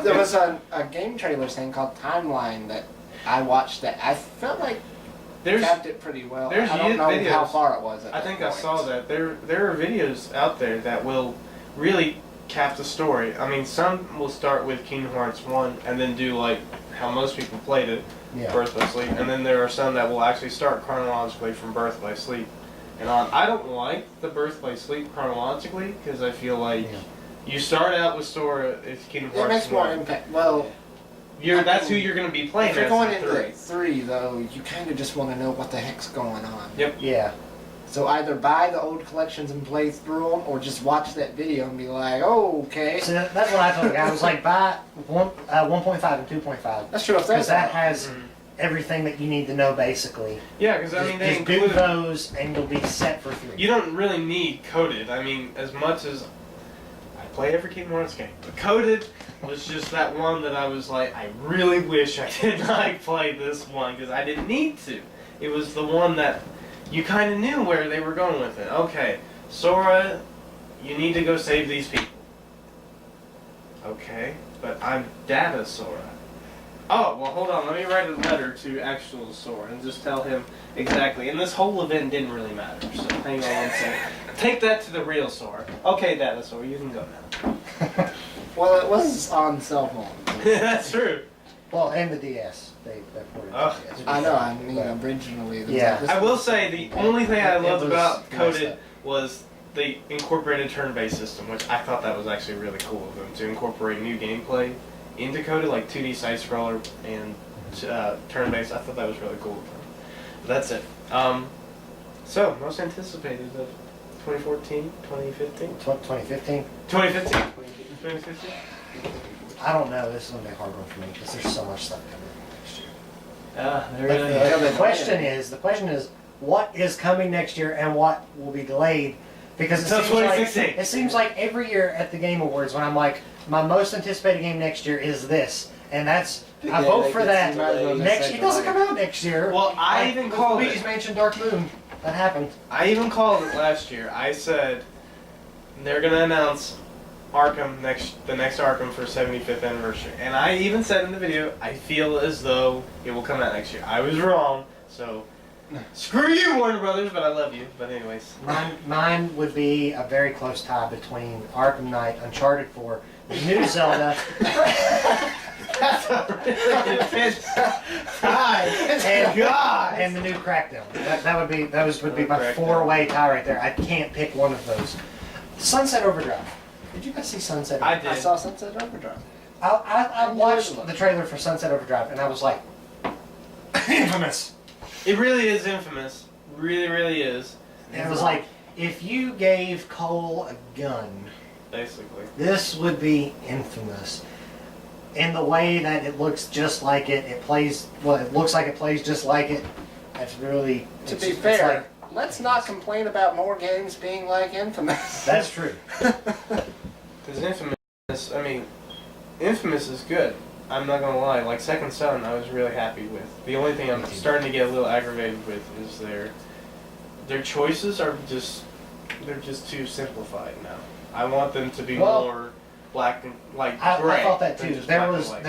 There was a game trailer thing called Timeline that I watched that I felt like
There's
capped it pretty well.
there's
I don't know
videos.
how far it was. At
I
that
think I
point.
saw that. There are videos out there that will really cap the story. I mean, some will start with Kingdom Hearts 1 and then do like how most people played it,
Yeah.
Birth by Sleep, and then there are some that will actually start chronologically from Birth by Sleep and on. I don't like the Birth by Sleep chronologically because I feel like you start out with Sora, it's Kingdom
It
Hearts
makes more
1.
impact. Well,
That's who you're going to be playing
if you're
as
going
in
into
3.
3, though, you kind of just want to know what the heck's going on.
Yeah.
So either buy the old collections and play through them, or just watch that video and be like, oh, okay.
So that's what I told the guy. I was like, buy 1.5 and 2.5
That's true. If
because
that's
that has everything that you need to know basically.
Yeah, because I mean, they
Just do
include
those and you'll be set for 3.
You don't really need Coded. I mean, as much as I play every Kingdom Hearts game, but Coded was just that one that I was like, I really wish I did not play this one because I didn't need to. It was the one that you kind of knew where they were going with it. Okay, Sora, you need to go save these people. Okay, but I'm Data Sora. Oh, well, hold on. Let me write a letter to actual Sora and just tell him exactly. And this whole event didn't really matter, so hang on one second. Take that to the real Sora. Okay, Data Sora, you can go now.
Well, it was on cell phone.
That's true.
Well, and the DS. They ported
Ugh.
the DS.
I know. I mean, originally. there was
Yeah.
like this-
I will say the only thing I
It
loved
was
about
nice
Coded
stuff.
was the incorporated turn-based system, which I thought that was actually really cool of them to incorporate new gameplay into Coded, like 2D side scroller and turn-based. I thought that was really cool of them. But that's it. So most anticipated of 2014, 2015,
2015.
2015, 2015.
I don't know. This is gonna be a hard one for me because there's so much stuff coming next year.
There
But
it is.
the question is, what is coming next year and what will be delayed? Because
Until 2016.
it seems like every year at the Game Awards when I'm like, my most anticipated game next year is this, and that's I
Yeah,
vote
they
for
could-
that.
you might as well just
Next,
say
it doesn't
July.
come out next year.
Well, I
Like,
even
with
called
Luigi's
it.
Mansion Dark Moon. That happened.
I even called it last year. I said they're gonna announce Arkham the next Arkham for 75th anniversary, and I even said in the video I feel as though it will come out next year. I was wrong, so screw you, Warner Brothers, but I love you. But anyways,
Mine would be a very close tie between Arkham Knight, Uncharted 4, the new Zelda,
that's a really intense tie.
and
God.
and the new Crackdown. Those would be my
Crackdown.
4-way tie right there. I can't pick one of those. Sunset Overdrive. Did you guys see Sunset
I
Overdrive?
did.
I saw Sunset Overdrive.
I watched the trailer for Sunset Overdrive and I was like, infamous.
It really is infamous. Really, really is.
And it was like, if you gave Cole a gun,
Basically.
this would be Infamous. In the way that it looks just like it, it plays, well, it looks like it plays just like it. That's really...
To
it's-
be
it's
fair,
like-
let's not complain about more games being like Infamous.
that's true.
Because Infamous, I mean, Infamous is good. I'm not gonna lie. Like Second Son, I was really happy with. The only thing I'm starting to get a little aggravated with is their choices are just they're just too simplified now. I want them to be
Well,
more black and like
I
gray.
thought that
than
too.
just black and white.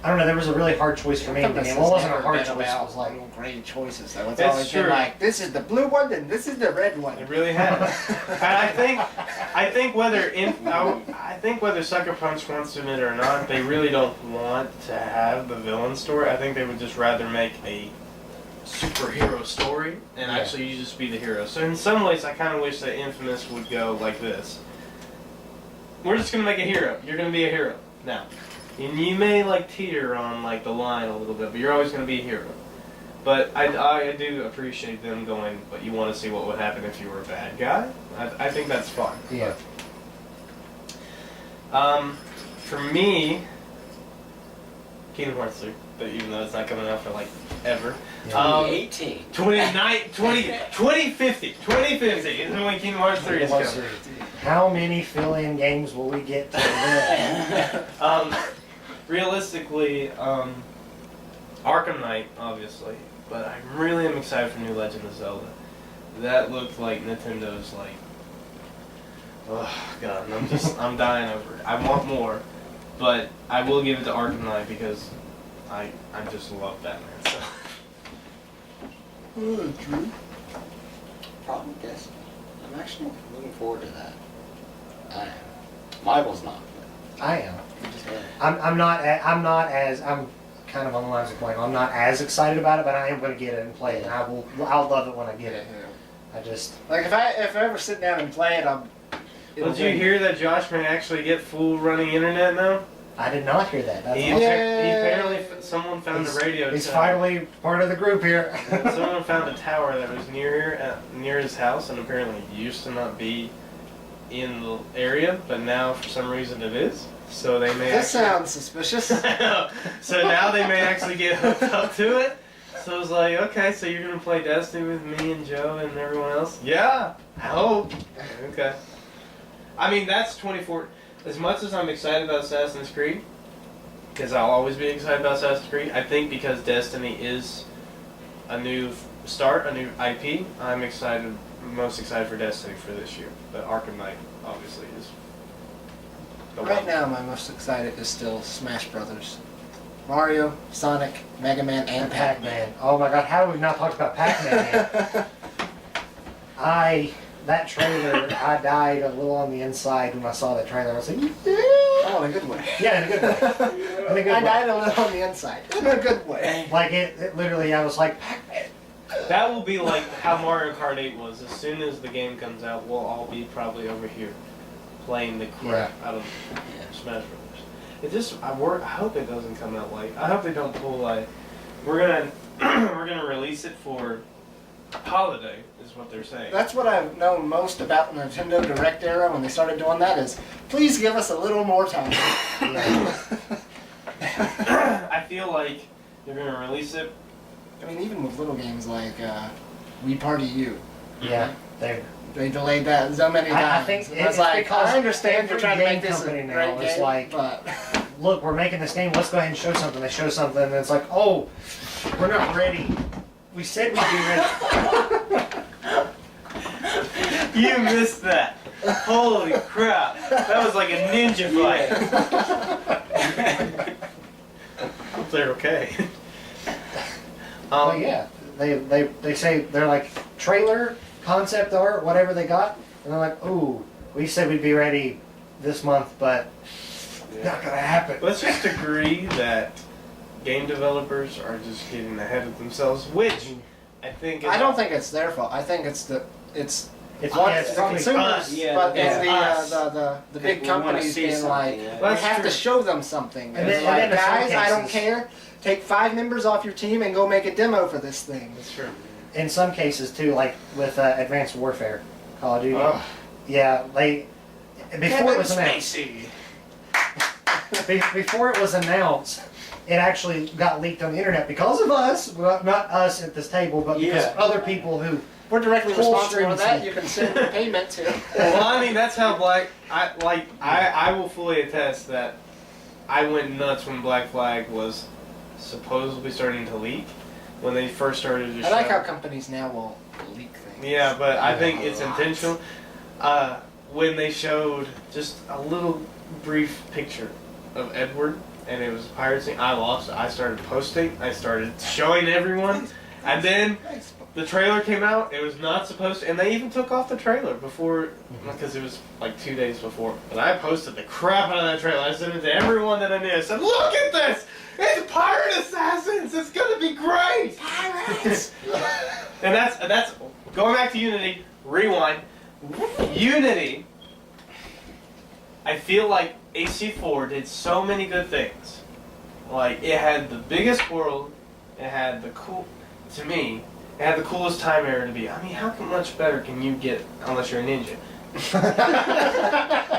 I don't know, there was a really hard choice for me in the
Infamous
game. Well, it wasn't a
has
hard
never
choice,
been
it
about
was like...
little gray choices though. It's
That's
always
true.
been like, this is the blue one and this is the red one.
It really has. And I think whether Sucker Punch wants to admit it or not, they really don't want to have the villain story. I think they would just rather make a superhero story and
Yeah.
actually you just be the hero. So in some ways, I kind of wish that Infamous would go like this. We're just gonna make a hero. You're gonna be a hero now. And you may like teeter on like the line a little bit, but you're always going to be a hero. But I do appreciate them going, but you want to see what would happen if you were a bad guy? I think that's fun.
Yeah.
For me, Kingdom Hearts 3, but even though it's not coming out for like ever.
2018.
2050 is when Kingdom Hearts 3 is coming.
How many fill-in games will we get to live?
Realistically, Arkham Knight, obviously, but I really am excited for new Legend of Zelda. That looked like Nintendo's like, oh god, I'm dying over it. I want more, but I will give it to Arkham Knight because I just love Batman. So.
True.
Problem, guess. I'm actually looking forward to that. I am. Michael's not.
I am.
Yeah.
I'm kind of on the lines of playing. I'm not as excited about it, but I am going to get it and play it, and I'll love it when I get it. I just...
Like if I ever sit down and play it,
Did you hear that Josh may actually get full running internet now?
I did not hear that. That's
He
awesome.
apparently someone found a radio.
He's
tower.
finally part of the group here.
Someone found a tower that was near here, near his house, and apparently it used to not be in the area, but now for some reason it is. So they may.
This sounds suspicious.
So now they may actually get hooked up to it. So it's like, okay, so you're gonna play Destiny with me and Joe and everyone else? Yeah, I hope. Okay. I mean, that's 24. As much as I'm excited about Assassin's Creed, because I'll always be excited about Assassin's Creed, I think because Destiny is a new start, a new IP, I'm most excited for Destiny for this year. But Arkham Knight, obviously, is the
Right
one.
now, my most excited is still Smash Brothers. Mario, Sonic, Mega Man, and Pac-Man.
Oh my god, how have we not talked about Pac-Man yet? That trailer, I died a little on the inside when I saw that trailer. I was like,
Oh, in a good way.
yeah, in a good way. In a good
I
way.
died a little on the inside. In a good way.
Like it literally, I was like, Pac-Man.
That will be like how Mario Kart 8 was. As soon as the game comes out, we'll all be probably over here playing the crap out of Smash Brothers. It just, I hope it doesn't come out like, I hope they don't pull like, we're gonna release it for holiday, is what they're saying.
That's what I've known most about the Nintendo Direct era when they started doing that is, please give us a little more time.
I feel like they're gonna release it.
I mean, even with little games like We Party You,
Yeah, they
delayed that so many times.
I think
And I was
it's
like,
because
I understand you're
every
trying to make
game
this a
company now
great
is
game,
like-
but
look, we're making this game. Let's go ahead and show something. They show something, and it's like, oh, we're not ready. We said we'd be ready.
You missed that. Holy crap. That was like a ninja fight. Hope they're okay.
Well, yeah, they say they're like trailer, concept art, whatever they got, and they're like, ooh, we said we'd be ready this month, but not gonna happen.
Let's just agree that game developers are just getting ahead of themselves, which I think is
I don't think it's their fault. I think it's
It's
one,
yeah, it's
the
probably
consumers,
us.
Yeah,
but
yeah,
it's
us.
the big
We wanna
companies
see
being
something,
like,
yeah.
we
That's
have to
true.
show them something.
And
It's
then-
like,
and then the
guys, I don't
showcases.
care. Take 5 members off your team and go make a demo for this thing.
That's true.
in some cases too, like with Advanced Warfare, Call of Duty.
Ugh.
Yeah, before it was announced.
Spacey.
Before it was announced, it actually got leaked on the internet because of us. Well, not us at this table, but because
Yeah.
of other people who.
We're directly
Full
responsible for
streams.
that. You can send payment to.
Well, I mean, that's how I will fully attest that I went nuts when Black Flag was supposedly starting to leak. When they first started to show.
I like how companies now will leak things.
Yeah, but I think
A
it's
lot.
intentional. When they showed just a little brief picture of Edward, and it was a pirate scene, I lost it. I started posting. I started showing everyone. And then the trailer came out. It was not supposed to, and they even took off the trailer before, because it was like 2 days before. But I posted the crap out of that trailer. I sent it to everyone that I knew. I said, "Look at this! It's pirate assassins! It's gonna be great!"
Pirates!
And that's going back to Unity. Rewind. Unity. I feel like AC4 did so many good things. Like, it had the biggest world. It had the to me, it had the coolest time era to be. I mean, how much better can you get unless you're a ninja?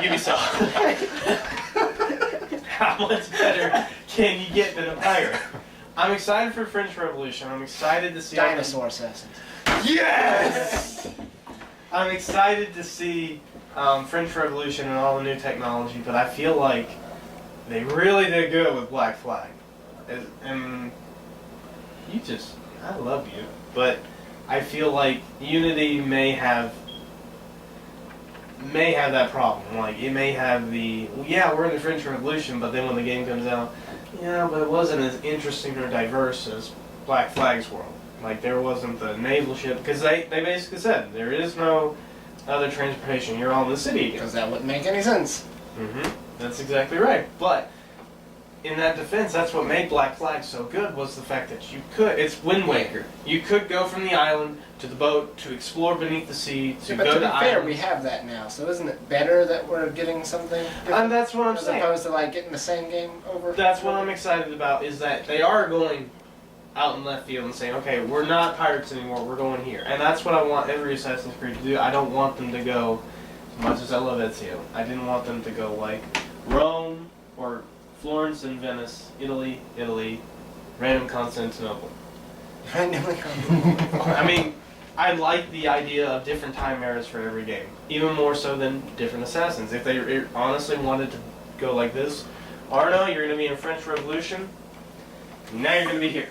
Ubisoft. How much better can you get than a pirate? I'm excited for French Revolution. I'm excited to see
Dinosaur assassins.
Yes! I'm excited to see French Revolution and all the new technology, but I feel like they really did good with Black Flag. And I love you, but I feel like Unity may have that problem. Like, it may have we're in the French Revolution, but then when the game comes out, but it wasn't as interesting or diverse as Black Flag's world. Like, there wasn't the naval ship, because they basically said, there is no other transportation, you're all in the city again.
Because that wouldn't make any sense.
That's exactly right. But in that defense, that's what made Black Flag so good, was the fact that it's Wind Waker. You could go from the island to the boat to explore beneath the sea to
But
go
to be
to
fair,
islands.
we have that now, so isn't it better that we're getting something different?
And that's what I'm
as
saying.
opposed to like getting the same game over?
That's what I'm excited about, is that they are going out in left field and saying, okay, we're not pirates anymore, we're going here. And that's what I want every Assassin's Creed to do. I don't want them to go, as much as I love Ezio, I didn't want them to go like Rome or Florence and Venice, Italy, random Constantinople. I mean, I like the idea of different time eras for every game, even more so than different assassins. If they honestly wanted to go like this, Arno, you're going to be in French Revolution, now you're going to be here.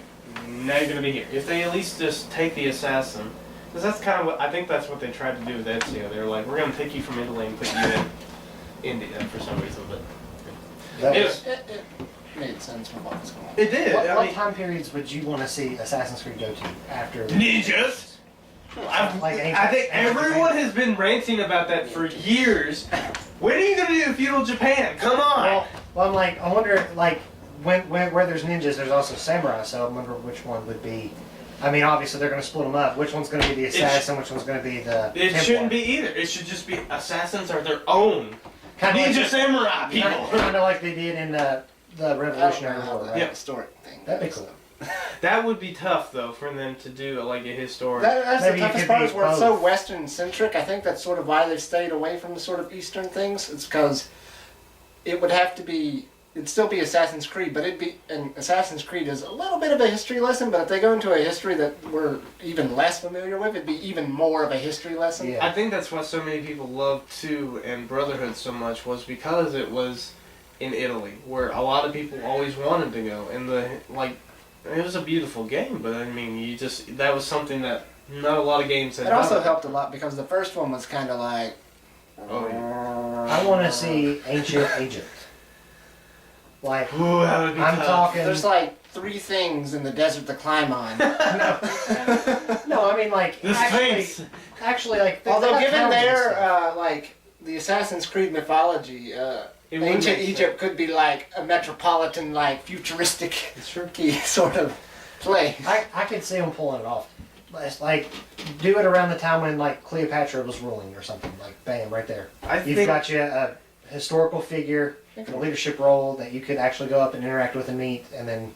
Now you're going to be here. If they at least just take the assassin, because that's kind of what, I think that's what they tried to do with Ezio. They were like, we're going to take you from Italy and put you in India for some reason, but
It made sense for what was going on.
it did.
What time periods would you want to see Assassin's Creed go to after
Ninjas. I think everyone has been ranting about that for years. When are you going to do feudal Japan? Come on.
Well, I'm like, I wonder, like, where there's ninjas, there's also samurai, so I wonder which one would be. I mean, obviously they're going to split them up. Which one's going to be the assassin? Which one's going to be the
It
Templar?
shouldn't be either. It should just be assassins are their own.
Kinda
Ninja
like,
samurai people.
Kind of like they did in the Revolutionary War, right?
Yeah.
Historic thing.
That'd be cool.
That would be tough though for them to do like a historic.
That's
Maybe
the
you
toughest
could
part,
be
is where it's so
both.
Western centric. I think that's sort of why they've stayed away from the sort of Eastern things. It's because it would have to be. It'd still be Assassin's Creed, but and Assassin's Creed is a little bit of a history lesson, but if they go into a history that we're even less familiar with, it'd be even more of a history lesson.
Yeah.
I think that's why so many people loved 2 and Brotherhood so much, was because it was in Italy, where a lot of people always wanted to go, and it was a beautiful game, but I mean, that was something that not a lot of games had
It also
done.
helped a lot because the first one was kind of like.
Oh, yeah.
I want to see ancient Egypt. Like,
Ooh, that would be
I'm
tough.
talking.
There's like 3 things in the desert to climb on.
No, I mean like
The Sphinx.
actually like. they
Although
got
given
towns and
their
stuff.
like the Assassin's Creed mythology,
It would
ancient
make
Egypt could be like a metropolitan, like futuristic
It's true.
sort of place.
I could see them pulling it off. But it's like do it around the time when like Cleopatra was ruling or something. Like bam, right there. You've got you a historical figure in a leadership role that you could actually go up and interact with and meet, and then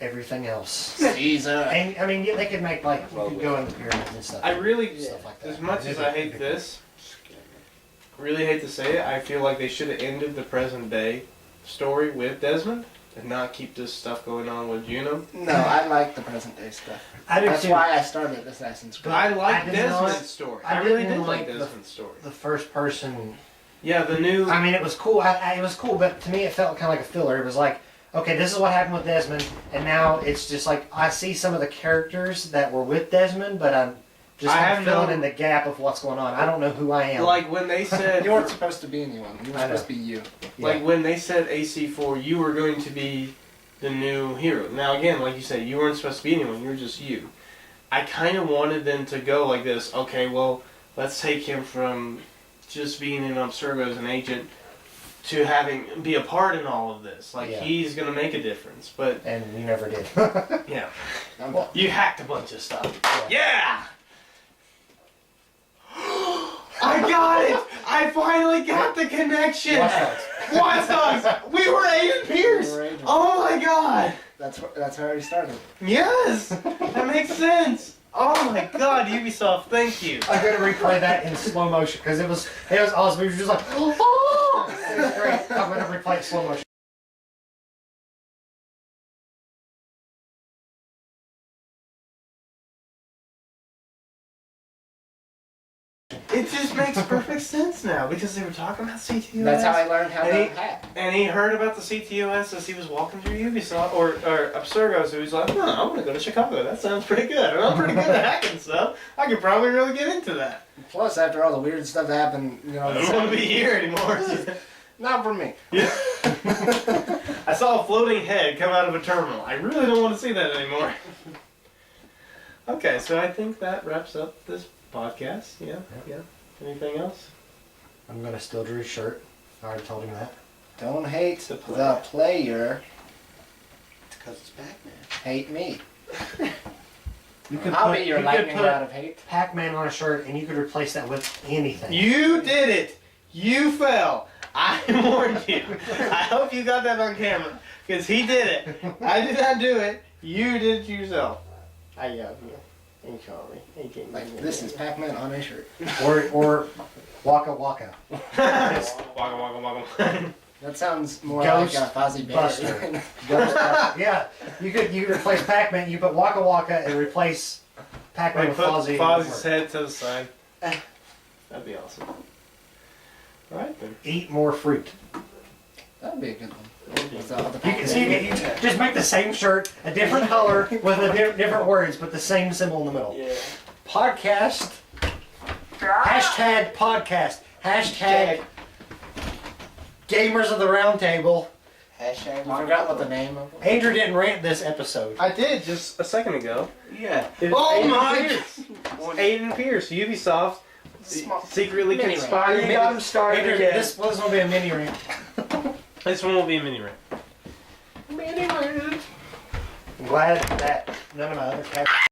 everything else.
Caesar.
And I mean, yeah, they could make like you could go in the pyramids and stuff.
I really,
Stuff like that.
as much as I hate this, really hate to say it, I feel like they should have ended the present day story with Desmond and not keep this stuff going on with Juno.
No, I like the present day stuff.
I do
That's
too.
why I started Assassin's Creed.
But I like
I did not-
Desmond's story.
I
I really
didn't
did like
like the-
Desmond's story.
The first person.
Yeah, the new.
I mean, it was cool. It was cool, but to me, it felt kind of like a filler. It was like, okay, this is what happened with Desmond, and now it's just like I see some of the characters that were with Desmond, but I'm just
I
kind
have
of filling
no-
in the gap of what's going on. I don't know who I am.
Like when they said.
You weren't supposed to be anyone. You were
I know.
supposed to be you.
Like when they said AC4, you were going to be the new hero. Now again, like you said, you weren't supposed to be anyone. You were just you. I kind of wanted them to go like this. Okay, well, let's take him from just being in Abstergo as an agent to be a part in all of this. Like
Yeah.
he's gonna make a difference. But
And you never did.
yeah,
I'm-
you hacked a bunch of stuff. Yeah. I got it! I finally got the connection!
Watch Dogs.
Watch Dogs! We were Aiden Pierce!
You were Aiden.
Oh my god!
That's how he started.
Yes! That makes sense! Oh my god, Ubisoft, thank you!
I'm gonna replay that in slow motion because it was awesome. We were just like, oh, it was great. I'm gonna replay it in slow motion.
It just makes perfect sense now because they were talking about CTOS.
That's how I learned how
And
to
he-
hack.
And he heard about the CTOS as he was walking through Ubisoft or Abstergo, so he's like, I'm gonna go to Chicago. That sounds pretty good. I'm pretty good at hacking stuff. I could probably really get into that.
Plus, after all the weird stuff that happened, you know,
I don't want to be here anymore.
not for me.
Yeah. I saw a floating head come out of a terminal. I really don't want to see that anymore. Okay, so I think that wraps up this podcast. Yeah, yeah. Anything else?
I'm gonna steal Drew's shirt. I already told him that.
Don't hate
The
the
player.
player.
It's because it's Pac-Man.
Hate me.
You could
I'll
put,
be your
you could
lightning
put
rod of hate.
Pac-Man on a shirt, and you could replace that with anything.
You did it. You fell. I warned you. I hope you got that on camera because he did it. I did not do it. You did it yourself. I love you. And Charlie. And King.
Like, this is Pac-Man on a shirt.
or Waka Waka.
Waka waka waka.
That sounds more
Ghost
like a Fozzie
Buster.
Bear.
Yeah, you could replace Pac-Man. You put Waka Waka and replace Pac-Man
Like
with
put
Fozzie.
Fozzie's head to the side. That'd be awesome. All right then.
Eat more fruit.
That'd be a good one. With the
You
Pac-Man.
can see you just make the same shirt, a different color with different words, but the same symbol in the middle.
Yeah.
Podcast. Hashtag podcast. Hashtag Gamers of the Round Table.
Hashtag
I forgot what the name of it.
Andrew didn't rant this episode.
I did just a second ago.
Yeah.
It was
Oh
Aiden
my!
Pierce. Aiden Pierce, Ubisoft,
Small-
secretly
mini
conspired.
You got him started
Andrew,
again.
this will be a mini rant.
This one will be a mini rant.
I'm glad that none of my other cats